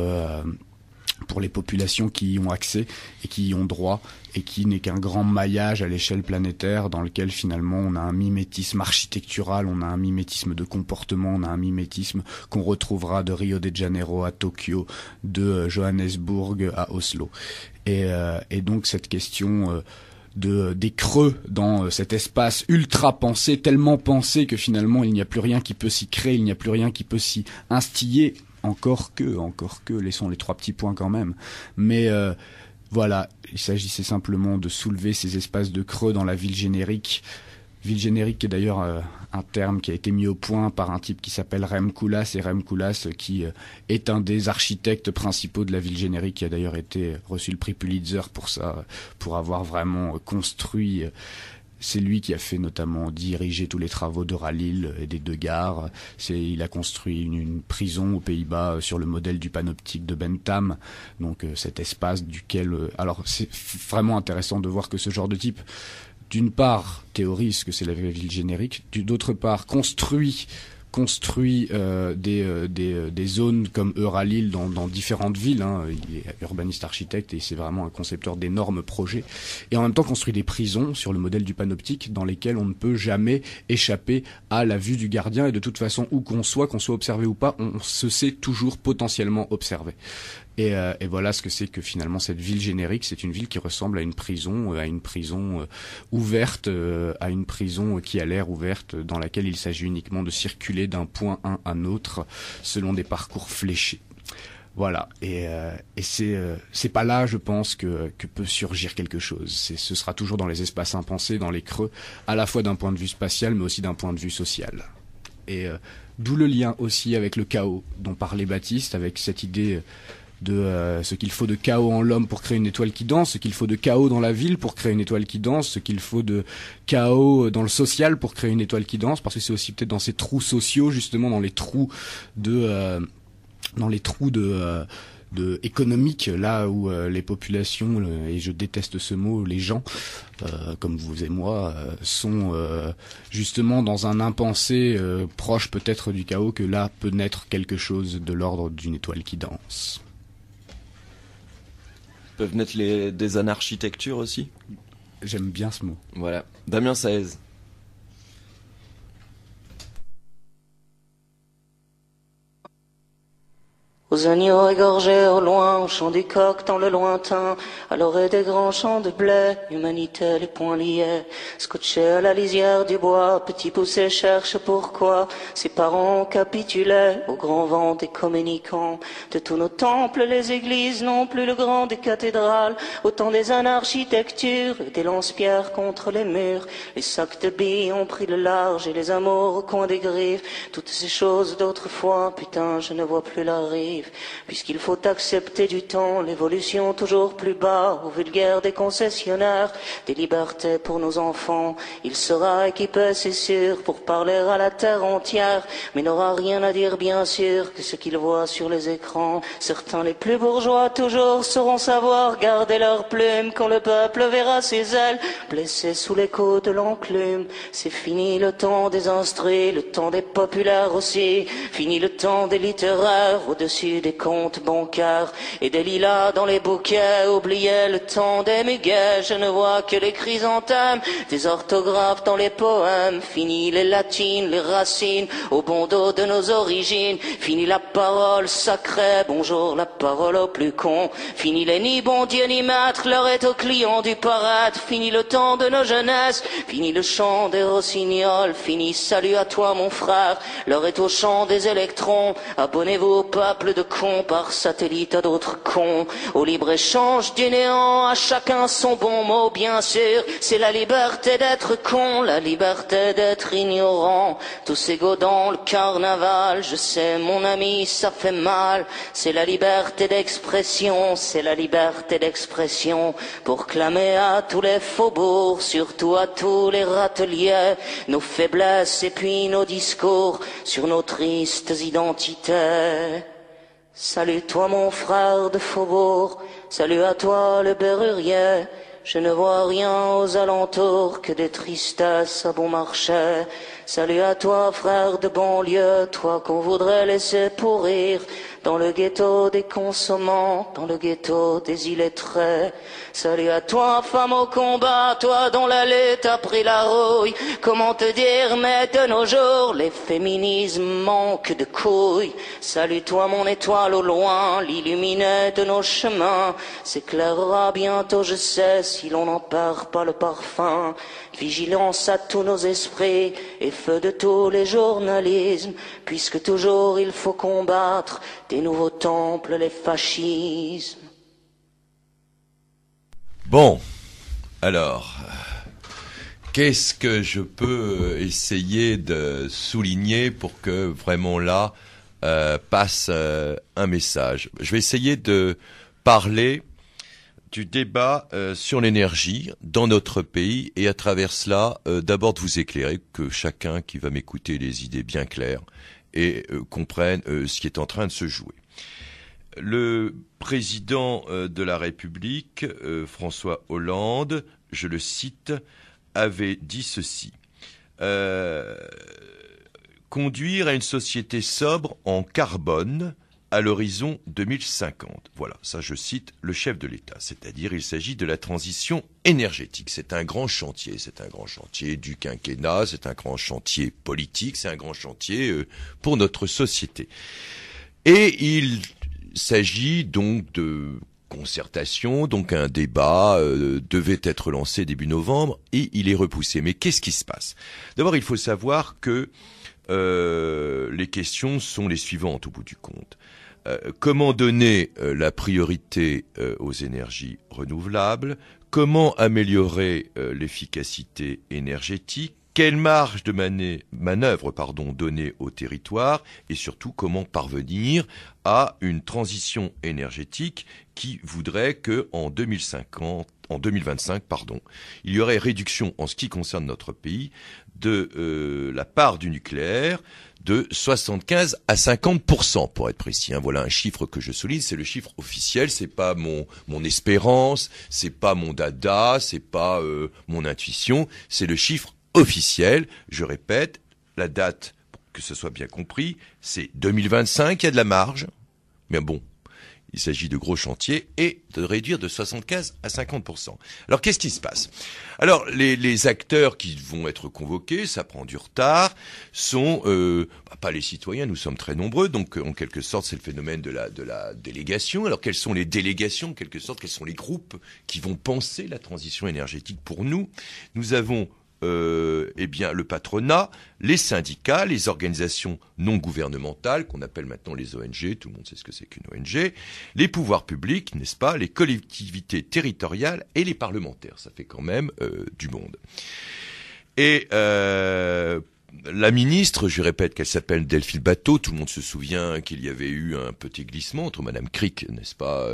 les populations qui y ont accès et qui y ont droit, et qui n'est qu'un grand maillage à l'échelle planétaire dans lequel finalement on a un mimétisme architectural, on a un mimétisme de comportement, on a un mimétisme qu'on retrouvera de Rio de Janeiro à Tokyo, de Johannesburg à Oslo. Et donc cette question des creux dans cet espace ultra pensé, tellement pensé que finalement il n'y a plus rien qui peut s'y créer, il n'y a plus rien qui peut s'y instiller. Encore que, laissons les 3 petits points quand même. Mais voilà, il s'agissait simplement de soulever ces espaces de creux dans la ville générique. Ville générique qui est d'ailleurs un terme qui a été mis au point par un type qui s'appelle Rem Koolhaas, et Rem Koolhaas qui est un des architectes principaux de la ville générique, qui a d'ailleurs reçu le prix Pulitzer pour ça, pour avoir vraiment construit. C'est lui qui a fait notamment diriger tous les travaux d'Euralil et des 2 gares. Il a construit une prison aux Pays-Bas sur le modèle du panoptique de Bentham. Donc cet espace duquel... alors c'est vraiment intéressant de voir que ce genre de type, d'une part, théorise que c'est la ville générique, d'autre part, construit des zones comme Euralil dans différentes villes, hein. Il est urbaniste architecte et c'est vraiment un concepteur d'énormes projets, et en même temps construit des prisons sur le modèle du panoptique dans lesquelles on ne peut jamais échapper à la vue du gardien, et de toute façon où qu'on soit observé ou pas, on se sait toujours potentiellement observé. Et voilà ce que c'est que finalement cette ville générique. C'est une ville qui ressemble à une prison ouverte, à une prison qui a l'air ouverte, dans laquelle il s'agit uniquement de circuler d'un point à un autre selon des parcours fléchés. Voilà, et c'est pas là, je pense, que peut surgir quelque chose. Ce sera toujours dans les espaces impensés, dans les creux, à la fois d'un point de vue spatial, mais aussi d'un point de vue social. Et d'où le lien aussi avec le chaos dont parlait Baptiste, avec cette idée ce qu'il faut de chaos en l'homme pour créer une étoile qui danse, ce qu'il faut de chaos dans la ville pour créer une étoile qui danse, ce qu'il faut de chaos dans le social pour créer une étoile qui danse, parce que c'est aussi peut-être dans ces trous sociaux, justement dans les trous de économique, là où les populations, et je déteste ce mot, les gens, comme vous et moi, sont justement dans un impensé proche peut-être du chaos, que là peut naître quelque chose de l'ordre d'une étoile qui danse. Peuvent naître des anarchitectures aussi. J'aime bien ce mot. Voilà. Damien Saez. Aux agneaux égorgés au loin, au chant du coq dans le lointain, à l'orée des grands champs de blé, humanité les poings liés, scotché à la lisière du bois, petit poussé cherche pourquoi ses parents capitulaient au grand vent des communicants. De tous nos temples, les églises n'ont plus le grand des cathédrales, autant des anarchitectures et des lance-pierres contre les murs. Les sacs de billes ont pris le large et les amours au coin des griffes, toutes ces choses d'autrefois, putain, je ne vois plus la rive. Puisqu'il faut accepter du temps l'évolution toujours plus bas au vulgaire des concessionnaires des libertés pour nos enfants, il sera équipé c'est sûr pour parler à la terre entière, mais n'aura rien à dire bien sûr que ce qu'il voit sur les écrans. Certains les plus bourgeois toujours sauront savoir garder leurs plumes quand le peuple verra ses ailes blessées sous l'écho de l'enclume. C'est fini le temps des instruits, le temps des populaires aussi, fini le temps des littéraires au-dessus des comptes bancaires et des lilas dans les bouquets. Oubliez le temps des muguets, je ne vois que les chrysanthèmes, des orthographes dans les poèmes. Fini les latines, les racines au bon dos de nos origines. Fini la parole sacrée, bonjour la parole au plus con. Fini les ni bon Dieu ni maître, l'heure est aux clients du paraître. Fini le temps de nos jeunesses, fini le chant des rossignols. Fini salut à toi mon frère, l'heure est au chant des électrons. Abonnez-vous au peuple de cons par satellite à d'autres cons, au libre-échange du néant, à chacun son bon mot bien sûr. C'est la liberté d'être con, la liberté d'être ignorant, tous égaux dans le carnaval. Je sais mon ami ça fait mal, c'est la liberté d'expression, c'est la liberté d'expression pour clamer à tous les faubourgs, surtout à tous les râteliers, nos faiblesses et puis nos discours sur nos tristes identités. Salut toi mon frère de faubourg, salut à toi le berrurier. Je ne vois rien aux alentours que des tristesses à bon marché. Salut à toi frère de banlieue, toi qu'on voudrait laisser pourrir dans le ghetto des consommants, dans le ghetto des illettrés. Salut à toi femme au combat, toi dont la lutte a pris la rouille. Comment te dire mais de nos jours les féminismes manquent de couilles. Salut toi mon étoile au loin, l'illuminé de nos chemins s'éclairera bientôt je sais si l'on n'en perd pas le parfum. Vigilance à tous nos esprits et feu de tous les journalismes, puisque toujours il faut combattre des nouveaux temples les fascismes. Bon, alors, qu'est-ce que je peux essayer de souligner pour que vraiment là passe un message? Je vais essayer de parler du débat sur l'énergie dans notre pays et à travers cela, d'abord de vous éclairer, que chacun qui va m'écouter ait les idées bien claires et comprenne ce qui est en train de se jouer. Le président de la République, François Hollande, je le cite, avait dit ceci. Conduire à une société sobre en carbone à l'horizon 2050. Voilà, ça je cite le chef de l'État. C'est-à-dire il s'agit de la transition énergétique. C'est un grand chantier du quinquennat, c'est un grand chantier politique, c'est un grand chantier pour notre société. Et il s'agit donc de concertation, donc un débat devait être lancé début novembre et il est repoussé. Mais qu'est-ce qui se passe? D'abord, il faut savoir que les questions sont les suivantes au bout du compte. Comment donner la priorité aux énergies renouvelables? Comment améliorer l'efficacité énergétique? Quelle marge de manœuvre donnée au territoire et surtout comment parvenir à une transition énergétique qui voudrait que en 2025, il y aurait réduction en ce qui concerne notre pays de la part du nucléaire de 75 à 50% pour être précis. Voilà un chiffre que je souligne, c'est le chiffre officiel, c'est pas mon espérance, c'est pas mon dada, c'est pas mon intuition, c'est le chiffre officiel. Je répète, la date, pour que ce soit bien compris, c'est 2025, il y a de la marge, mais bon, il s'agit de gros chantiers et de réduire de 75 à 50%. Alors, qu'est-ce qui se passe? Alors, les acteurs qui vont être convoqués, ça prend du retard, sont pas les citoyens, nous sommes très nombreux, donc en quelque sorte, c'est le phénomène de la délégation. Alors, quelles sont les délégations, en quelque sorte, quels sont les groupes qui vont penser la transition énergétique pour nous? Nous avons le patronat, les syndicats, les organisations non gouvernementales, qu'on appelle maintenant les ONG, tout le monde sait ce que c'est qu'une ONG, les pouvoirs publics, n'est-ce pas, les collectivités territoriales et les parlementaires. Ça fait quand même du monde. Et la ministre, je répète qu'elle s'appelle Delphine Batho, tout le monde se souvient qu'il y avait eu un petit glissement entre Madame Crick, n'est-ce pas,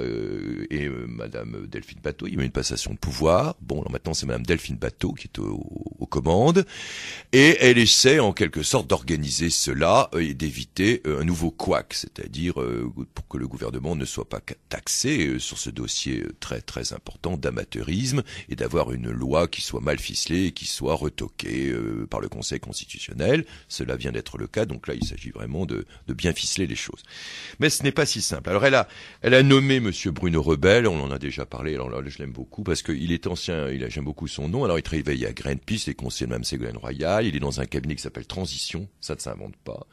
et Madame Delphine Batho, il y a eu une passation de pouvoir. Bon, alors maintenant c'est Madame Delphine Batho qui est aux commandes, et elle essaie en quelque sorte d'organiser cela et d'éviter un nouveau couac, c'est-à-dire pour que le gouvernement ne soit pas taxé sur ce dossier très très important d'amateurisme et d'avoir une loi qui soit mal ficelée et qui soit retoquée par le Conseil constitutionnel. Cela vient d'être le cas, donc là il s'agit vraiment de bien ficeler les choses. Mais ce n'est pas si simple. Alors elle a nommé Monsieur Bruno Rebel, on en a déjà parlé, alors là je l'aime beaucoup parce qu'il est ancien, j'aime beaucoup son nom, alors il travaille à Greenpeace, les conseillers de Mme Ségolène Royal, il est dans un cabinet qui s'appelle Transition, ça ne s'invente pas,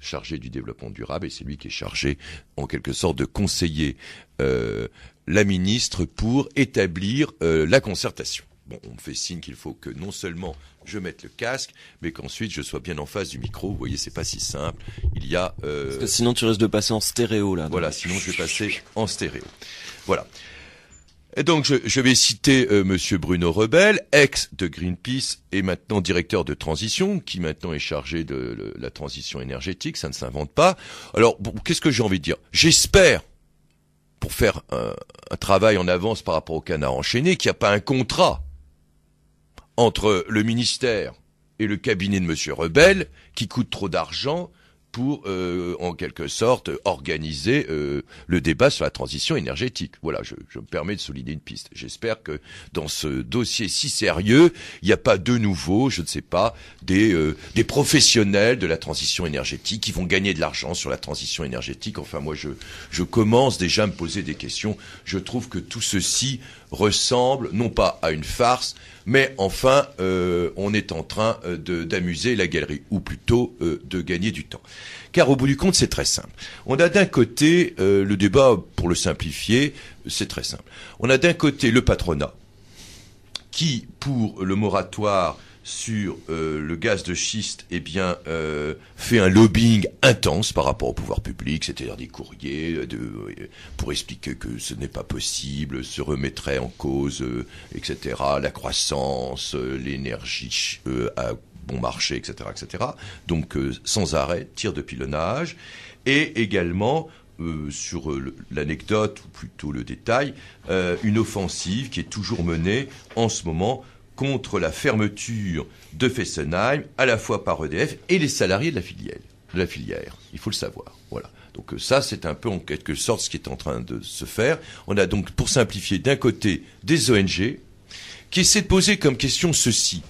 chargé du développement durable, et c'est lui qui est chargé en quelque sorte de conseiller la ministre pour établir la concertation. Bon, on me fait signe qu'il faut que non seulement je mette le casque, mais qu'ensuite je sois bien en face du micro. Vous voyez, c'est pas si simple. Il y a... Parce que sinon tu risques de passer en stéréo, là. Voilà, sinon je vais passer en stéréo. Voilà. Et donc je vais citer Monsieur Bruno Rebel, ex de Greenpeace et maintenant directeur de transition, qui maintenant est chargé de la transition énergétique, ça ne s'invente pas. Alors, bon, qu'est-ce que j'ai envie de dire? J'espère, pour faire un travail en avance par rapport au canard enchaîné, qu'il n'y a pas un contrat entre le ministère et le cabinet de Monsieur Rebel qui coûte trop d'argent pour, en quelque sorte, organiser le débat sur la transition énergétique. Voilà, je me permets de souligner une piste. J'espère que dans ce dossier si sérieux, il n'y a pas de nouveau, je ne sais pas, des professionnels de la transition énergétique qui vont gagner de l'argent sur la transition énergétique. Enfin, moi, je commence déjà à me poser des questions. Je trouve que tout ceci ressemble, non pas à une farce, mais enfin, on est en train d'amuser la galerie, ou plutôt de gagner du temps. Car au bout du compte, c'est très simple. On a d'un côté, le débat, pour le simplifier, c'est très simple. On a d'un côté le patronat, qui, pour le moratoire sur le gaz de schiste, fait un lobbying intense par rapport au pouvoir public, c'est-à-dire des courriers pour expliquer que ce n'est pas possible, se remettrait en cause, etc., la croissance, l'énergie à bon marché, etc., etc. Donc, sans arrêt, tir de pilonnage, et également sur l'anecdote, ou plutôt le détail, une offensive qui est toujours menée en ce moment contre la fermeture de Fessenheim, à la fois par EDF et les salariés de la filière. Il faut le savoir. Voilà. Donc ça, c'est un peu en quelque sorte ce qui est en train de se faire. On a donc, pour simplifier, d'un côté des ONG qui essaient de poser comme question ceci.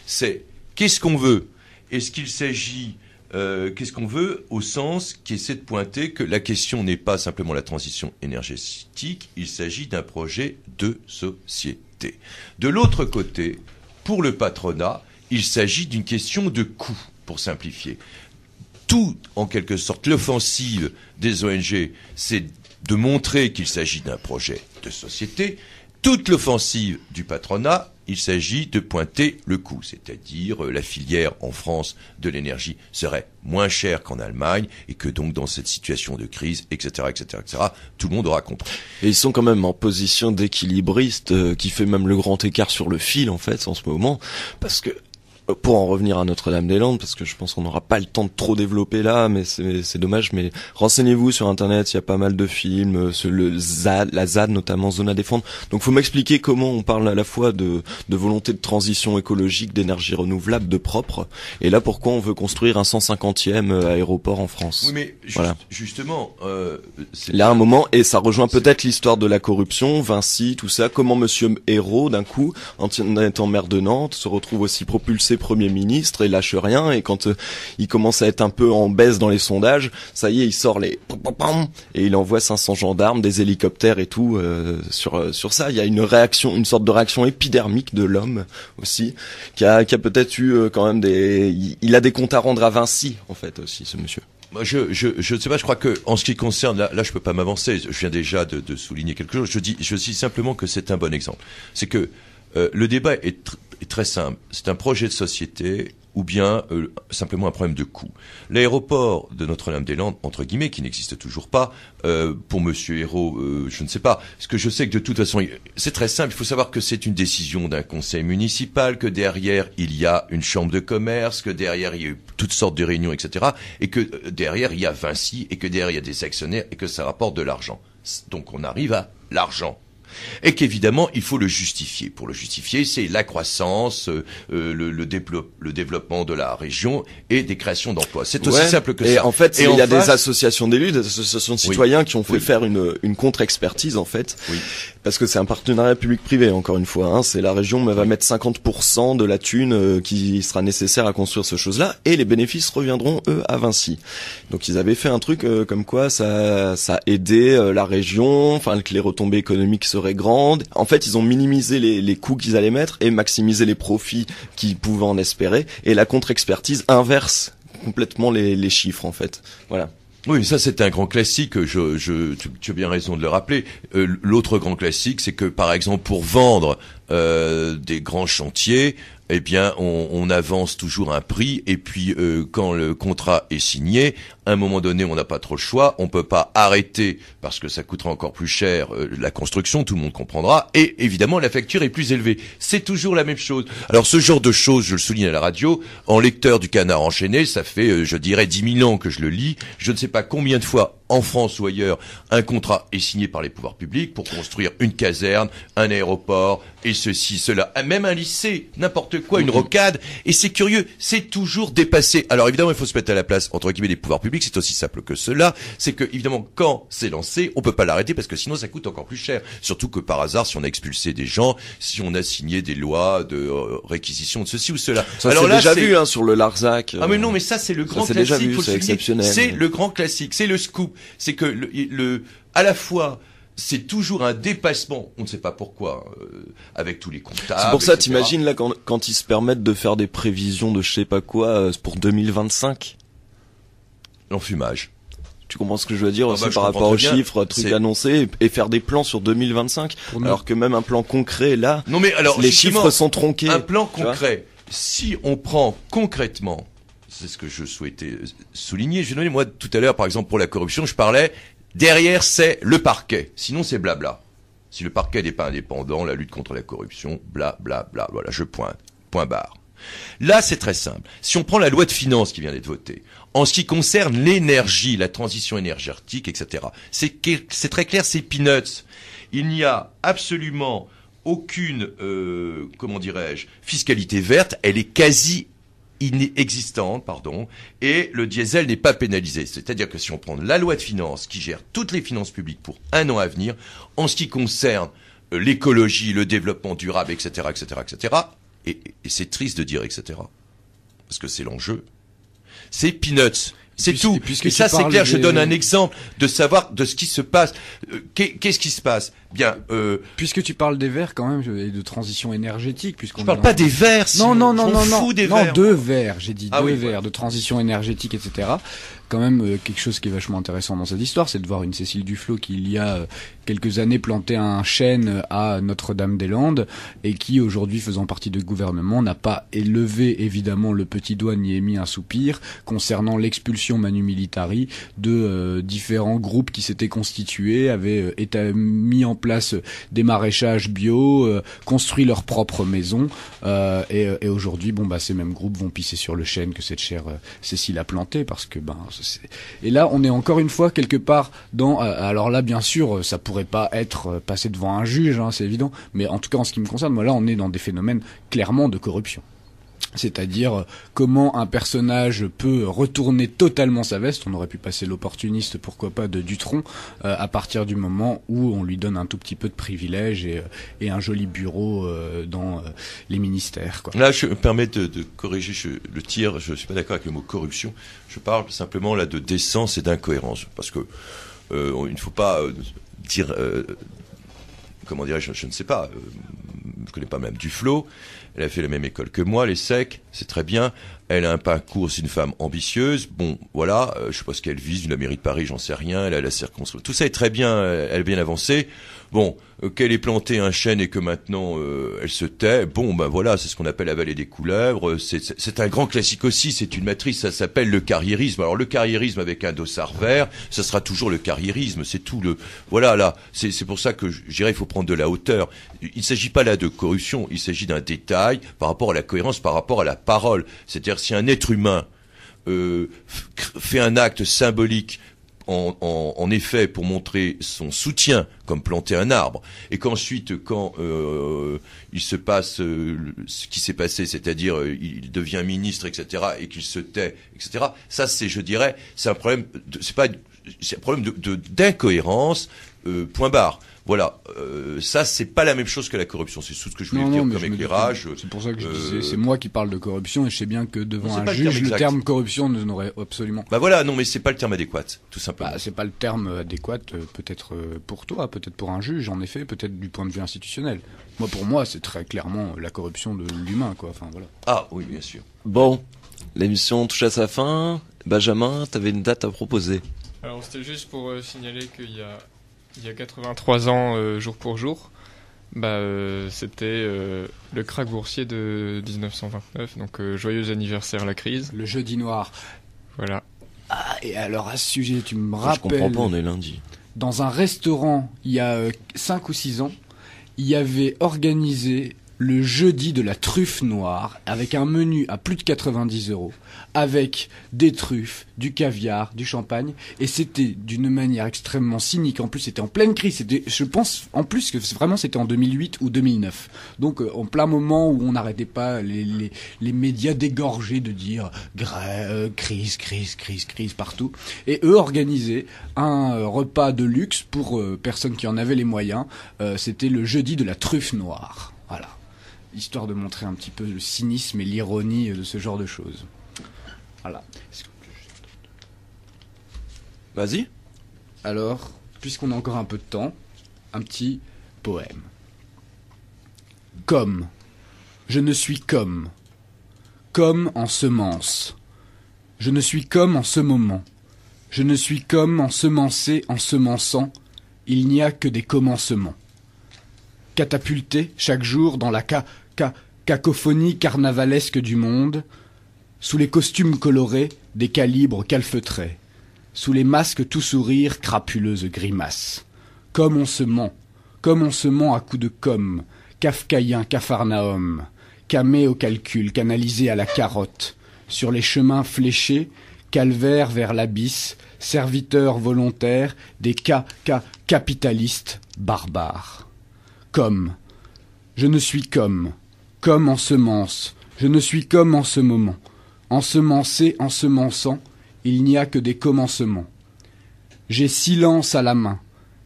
C'est qu'est-ce qu'on veut? Est-ce qu'il s'agit qu'est-ce qu'on veut au sens qui essaie de pointer que la question n'est pas simplement la transition énergétique, il s'agit d'un projet de société. De l'autre côté, pour le patronat, il s'agit d'une question de coût, pour simplifier. Tout, en quelque sorte, l'offensive des ONG, c'est de montrer qu'il s'agit d'un projet de société. Toute l'offensive du patronat, il s'agit de pointer le coût, c'est-à-dire la filière en France de l'énergie serait moins chère qu'en Allemagne et que donc dans cette situation de crise, etc., etc., etc., tout le monde aura compris. Et ils sont quand même en position d'équilibriste qui fait même le grand écart sur le fil en fait en ce moment, parce que pour en revenir à Notre-Dame-des-Landes, parce que je pense qu'on n'aura pas le temps de trop développer là, mais c'est dommage, mais renseignez-vous sur internet, il y a pas mal de films, la ZAD notamment, Zone à défendre. Donc faut m'expliquer comment on parle à la fois de volonté de transition écologique, d'énergie renouvelable, de propre, et là pourquoi on veut construire un 150e aéroport en France. Oui, mais voilà. Justement, il y a un moment, et ça rejoint peut-être l'histoire de la corruption, Vinci, tout ça, comment Monsieur Hérault, d'un coup, en étant maire de Nantes, se retrouve aussi propulsé Premier ministre et lâche rien, et quand il commence à être un peu en baisse dans les sondages, ça y est, il sort les et il envoie 500 gendarmes, des hélicoptères et tout sur ça. Il y a une sorte de réaction épidermique de l'homme aussi, qui a peut-être eu quand même il a des comptes à rendre à Vinci en fait aussi, ce monsieur. Moi, je ne sais pas, je crois que en ce qui concerne là je peux pas m'avancer, je viens déjà de souligner quelque chose. Je dis simplement que c'est un bon exemple. C'est que le débat est très simple. C'est un projet de société ou bien simplement un problème de coût. L'aéroport de Notre-Dame-des-Landes, entre guillemets, qui n'existe toujours pas, pour Monsieur Hérault, je ne sais pas. Parce que je sais que de toute façon, c'est très simple. Il faut savoir que c'est une décision d'un conseil municipal, que derrière il y a une chambre de commerce, que derrière il y a eu toutes sortes de réunions, etc. Et que derrière il y a Vinci, et que derrière il y a des actionnaires, et que ça rapporte de l'argent. Donc on arrive à l'argent. Et qu'évidemment, il faut le justifier. Pour le justifier, c'est la croissance, le développement de la région et des créations d'emplois. C'est aussi simple que ça. Et en fait, il y a des associations d'élus, des associations de citoyens qui ont fait faire une contre-expertise, en fait. Oui. Parce que c'est un partenariat public-privé, encore une fois. Hein. C'est la région va mettre 50% de la thune qui sera nécessaire à construire ce chose-là, et les bénéfices reviendront, eux, à Vinci. Donc ils avaient fait un truc comme quoi ça aidait la région, enfin que les retombées économiques seraient grandes. En fait, ils ont minimisé les coûts qu'ils allaient mettre et maximisé les profits qu'ils pouvaient en espérer. Et la contre-expertise inverse complètement les chiffres, en fait. Voilà. Oui, ça c'est un grand classique, tu as bien raison de le rappeler. L'autre grand classique, c'est que par exemple pour vendre des grands chantiers, eh bien on avance toujours un prix, et puis quand le contrat est signé, à un moment donné on n'a pas trop le choix, on peut pas arrêter parce que ça coûtera encore plus cher la construction, tout le monde comprendra, et évidemment la facture est plus élevée. C'est toujours la même chose. Alors ce genre de choses, je le souligne à la radio, en lecteur du Canard enchaîné, ça fait je dirais 10 000 ans que je le lis, je ne sais pas combien de fois en France ou ailleurs, un contrat est signé par les pouvoirs publics pour construire une caserne, un aéroport, et ceci, cela, même un lycée, n'importe quoi, une rocade, et c'est curieux, c'est toujours dépassé. Alors évidemment, il faut se mettre à la place, entre guillemets, des pouvoirs publics, c'est aussi simple que cela, c'est que, évidemment, quand c'est lancé, on peut pas l'arrêter, parce que sinon ça coûte encore plus cher. Surtout que par hasard, si on a expulsé des gens, si on a signé des lois de réquisition de ceci ou cela. Ça, alors là, déjà vu, sur le Larzac. Ah mais non, mais ça c'est le grand classique, déjà vu, c'est exceptionnel. C'est le grand classique, c'est le scoop. C'est que à la fois, c'est toujours un dépassement, on ne sait pas pourquoi, avec tous les comptables. C'est pour ça, t'imagines là quand ils se permettent de faire des prévisions de je sais pas quoi pour 2025. L'enfumage. Tu comprends ce que je veux dire aussi par rapport aux chiffres, trucs annoncés, et faire des plans sur 2025, alors que même un plan concret là, non mais alors, les chiffres sont tronqués. Un plan concret, si on prend concrètement, c'est ce que je souhaitais souligner. Je donnais moi tout à l'heure, par exemple pour la corruption, je parlais derrière c'est le parquet, sinon c'est blabla. Si le parquet n'est pas indépendant, la lutte contre la corruption, bla bla bla. Voilà, je pointe, point barre. Là, c'est très simple. Si on prend la loi de finances qui vient d'être votée, en ce qui concerne l'énergie, la transition énergétique, etc., c'est très clair, c'est peanuts. Il n'y a absolument aucune, comment dirais-je, fiscalité verte. Elle est quasi inexistante, et le diesel n'est pas pénalisé. C'est-à-dire que si on prend la loi de finances qui gère toutes les finances publiques pour un an à venir, en ce qui concerne l'écologie, le développement durable, etc., etc., etc., et c'est triste de dire etc., parce que c'est l'enjeu, c'est peanuts. C'est tout. Et ça, c'est clair. Je donne un exemple de savoir de ce qui se passe. Qu'est-ce qui se passe? Bien. Puisque tu parles des verts quand même et de transition énergétique, puisqu'on. Je parle pas des verts. Non. Verts. Deux verts. J'ai dit deux verts de transition énergétique, etc. Quand même quelque chose qui est vachement intéressant dans cette histoire, c'est de voir une Cécile Duflot qui il y a quelques années plantait un chêne à Notre-Dame-des-Landes et qui aujourd'hui, faisant partie du gouvernement, n'a pas élevé évidemment le petit doigt ni émis un soupir concernant l'expulsion manu militari de différents groupes qui s'étaient constitués, avaient mis en place des maraîchages bio, construit leur propre maison, et aujourd'hui, ces mêmes groupes vont pisser sur le chêne que cette chère Cécile a planté, parce que et là, on est encore une fois quelque part dans. Alors là, bien sûr, ça pourrait pas être passé devant un juge, hein, c'est évident, mais en tout cas, en ce qui me concerne, moi là, on est dans des phénomènes clairement de corruption. C'est-à-dire comment un personnage peut retourner totalement sa veste. On aurait pu passer l'opportuniste, pourquoi pas, de Dutronc, à partir du moment où on lui donne un tout petit peu de privilèges et un joli bureau dans les ministères, quoi. Là, je me permets de corriger le tir. Je suis pas d'accord avec le mot corruption. Je parle simplement là de décence et d'incohérence, parce que il ne faut pas dire. Comment dirais-je, je ne sais pas. Je connais pas Mme Duflot. Elle a fait la même école que moi, les Secs, c'est très bien. Elle a un parcours, c'est une femme ambitieuse. Bon, voilà, je sais pas ce qu'elle vise, la mairie de Paris, j'en sais rien. Elle a la circonscription. Tout ça est très bien, elle est bien avancée. Bon, qu'elle ait planté un chêne et que maintenant elle se tait. Bon, voilà, c'est ce qu'on appelle la vallée des couleuvres. C'est un grand classique aussi. C'est une matrice. Ça s'appelle le carriérisme. Alors le carriérisme avec un dossard vert, ça sera toujours le carriérisme. C'est tout le. Voilà, là. C'est pour ça que je dirais il faut prendre de la hauteur. Il ne s'agit pas là de corruption. Il s'agit d'un détail par rapport à la cohérence, par rapport à la parole. C'est-à-dire si un être humain fait un acte symbolique. En effet, pour montrer son soutien, comme planter un arbre, et qu'ensuite, quand il se passe ce qui s'est passé, c'est-à-dire il devient ministre, etc., et qu'il se tait, etc., ça, je dirais, c'est un problème, c'est un problème d'incohérence, point barre. Voilà, ça c'est pas la même chose que la corruption, c'est tout ce que je voulais dire comme éclairage. C'est pour ça que je disais, c'est moi qui parle de corruption et je sais bien que devant un juge, le terme corruption n'aurait absolument. Voilà, non mais c'est pas le terme adéquat, tout simplement. C'est pas le terme adéquat, peut-être pour toi, peut-être pour un juge, en effet, peut-être du point de vue institutionnel. Pour moi, c'est très clairement la corruption de l'humain, quoi. Enfin voilà. Ah oui, bien sûr. Bon, l'émission touche à sa fin. Benjamin, t'avais une date à proposer. Alors c'était juste pour signaler qu'il y a 83 ans, jour pour jour, c'était le krach boursier de 1929, donc joyeux anniversaire la crise. Le jeudi noir. Voilà. Ah, et alors à ce sujet, tu me rappelles... Je comprends pas, on est lundi. Dans un restaurant, il y a 5 ou 6 ans, il y avait organisé le jeudi de la truffe noire, avec un menu à plus de 90 €, avec des truffes, du caviar, du champagne, et c'était d'une manière extrêmement cynique. En plus, c'était en pleine crise. Je pense en plus que vraiment c'était en 2008 ou 2009. Donc, en plein moment où on n'arrêtait pas les médias dégorgés de dire crise partout. Et eux organisaient un repas de luxe pour personnes qui en avaient les moyens. C'était le jeudi de la truffe noire. Voilà. Histoire de montrer un petit peu le cynisme et l'ironie de ce genre de choses. Voilà. Vas-y. Alors, puisqu'on a encore un peu de temps, un petit poème. Comme. Je ne suis comme en semence. Je ne suis comme en ce moment. Je ne suis comme ensemencé en semençant. Il n'y a que des commencements. Catapulté chaque jour dans la cacophonie carnavalesque du monde, sous les costumes colorés des calibres calfeutrés, sous les masques tout sourire, crapuleuses grimaces. Comme on se ment à coups de com, kafkaïen capharnaüm, camé au calcul, canalisé à la carotte, sur les chemins fléchés, calvaire vers l'abysse, serviteurs volontaires des capitalistes barbares. Comme. Je ne suis comme en semence, je ne suis comme en ce moment. Ensemencé, ensemençant, il n'y a que des commencements. J'ai silence à la main,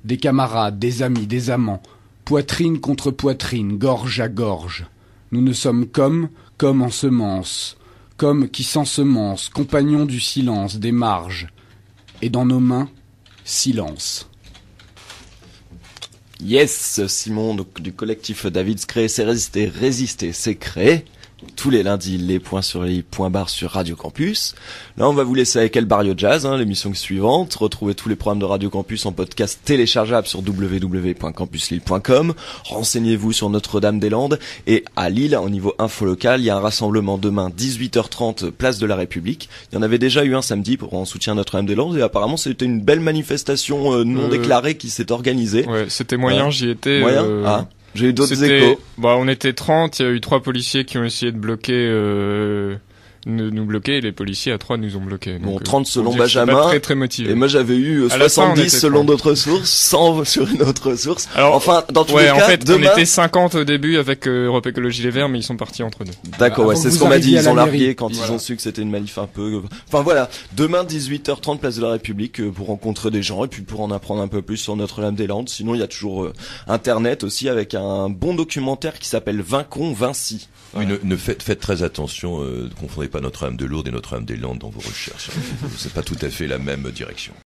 des camarades, des amis, des amants, poitrine contre poitrine, gorge à gorge. Nous ne sommes comme en semence, comme qui s'ensemence, compagnons du silence, des marges. Et dans nos mains, silence. Yes, Simon, donc, du collectif David's Créer, c'est résister, c'est créer. tous les lundis, les points sur les points barres sur Radio Campus. Là, on va vous laisser avec El Barrio Jazz, l'émission suivante. Retrouvez tous les programmes de Radio Campus en podcast téléchargeable sur www.campuslille.com. Renseignez-vous sur Notre-Dame-des-Landes. Et à Lille, au niveau info local, il y a un rassemblement demain, 18h30, place de la République. Il y en avait déjà eu un samedi en soutien à Notre-Dame-des-Landes, et apparemment, c'était une belle manifestation non déclarée qui s'est organisée. Ouais, c'était moyen, j'y étais. Moyen j'ai eu d'autres échos. On était 30, il y a eu 3 policiers qui ont essayé de bloquer, nous bloquer, et les policiers à 3 nous ont bloqués. Bon, Donc, 30 selon pas Benjamin. très, très motivé. Et moi, j'avais eu 70 selon d'autres sources, 100 sur une autre source. Alors, enfin, dans tous les cas, en fait, demain... on était 50 au début avec Europe Écologie Les Verts, mais ils sont partis entre deux. D'accord, ouais, c'est ce qu'on m'a dit. Ils ont largué quand voilà. ils ont su que c'était une manif un peu... Enfin voilà, demain 18h30, place de la République, pour rencontrer des gens et puis pour en apprendre un peu plus sur Notre-Dame-des-Landes. Sinon, il y a toujours Internet aussi avec un bon documentaire qui s'appelle Vincon Vinci. Oui, faites très attention, ne confondez pas Notre-Dame de Lourdes et Notre-Dame des Landes dans vos recherches. C'est pas tout à fait la même direction.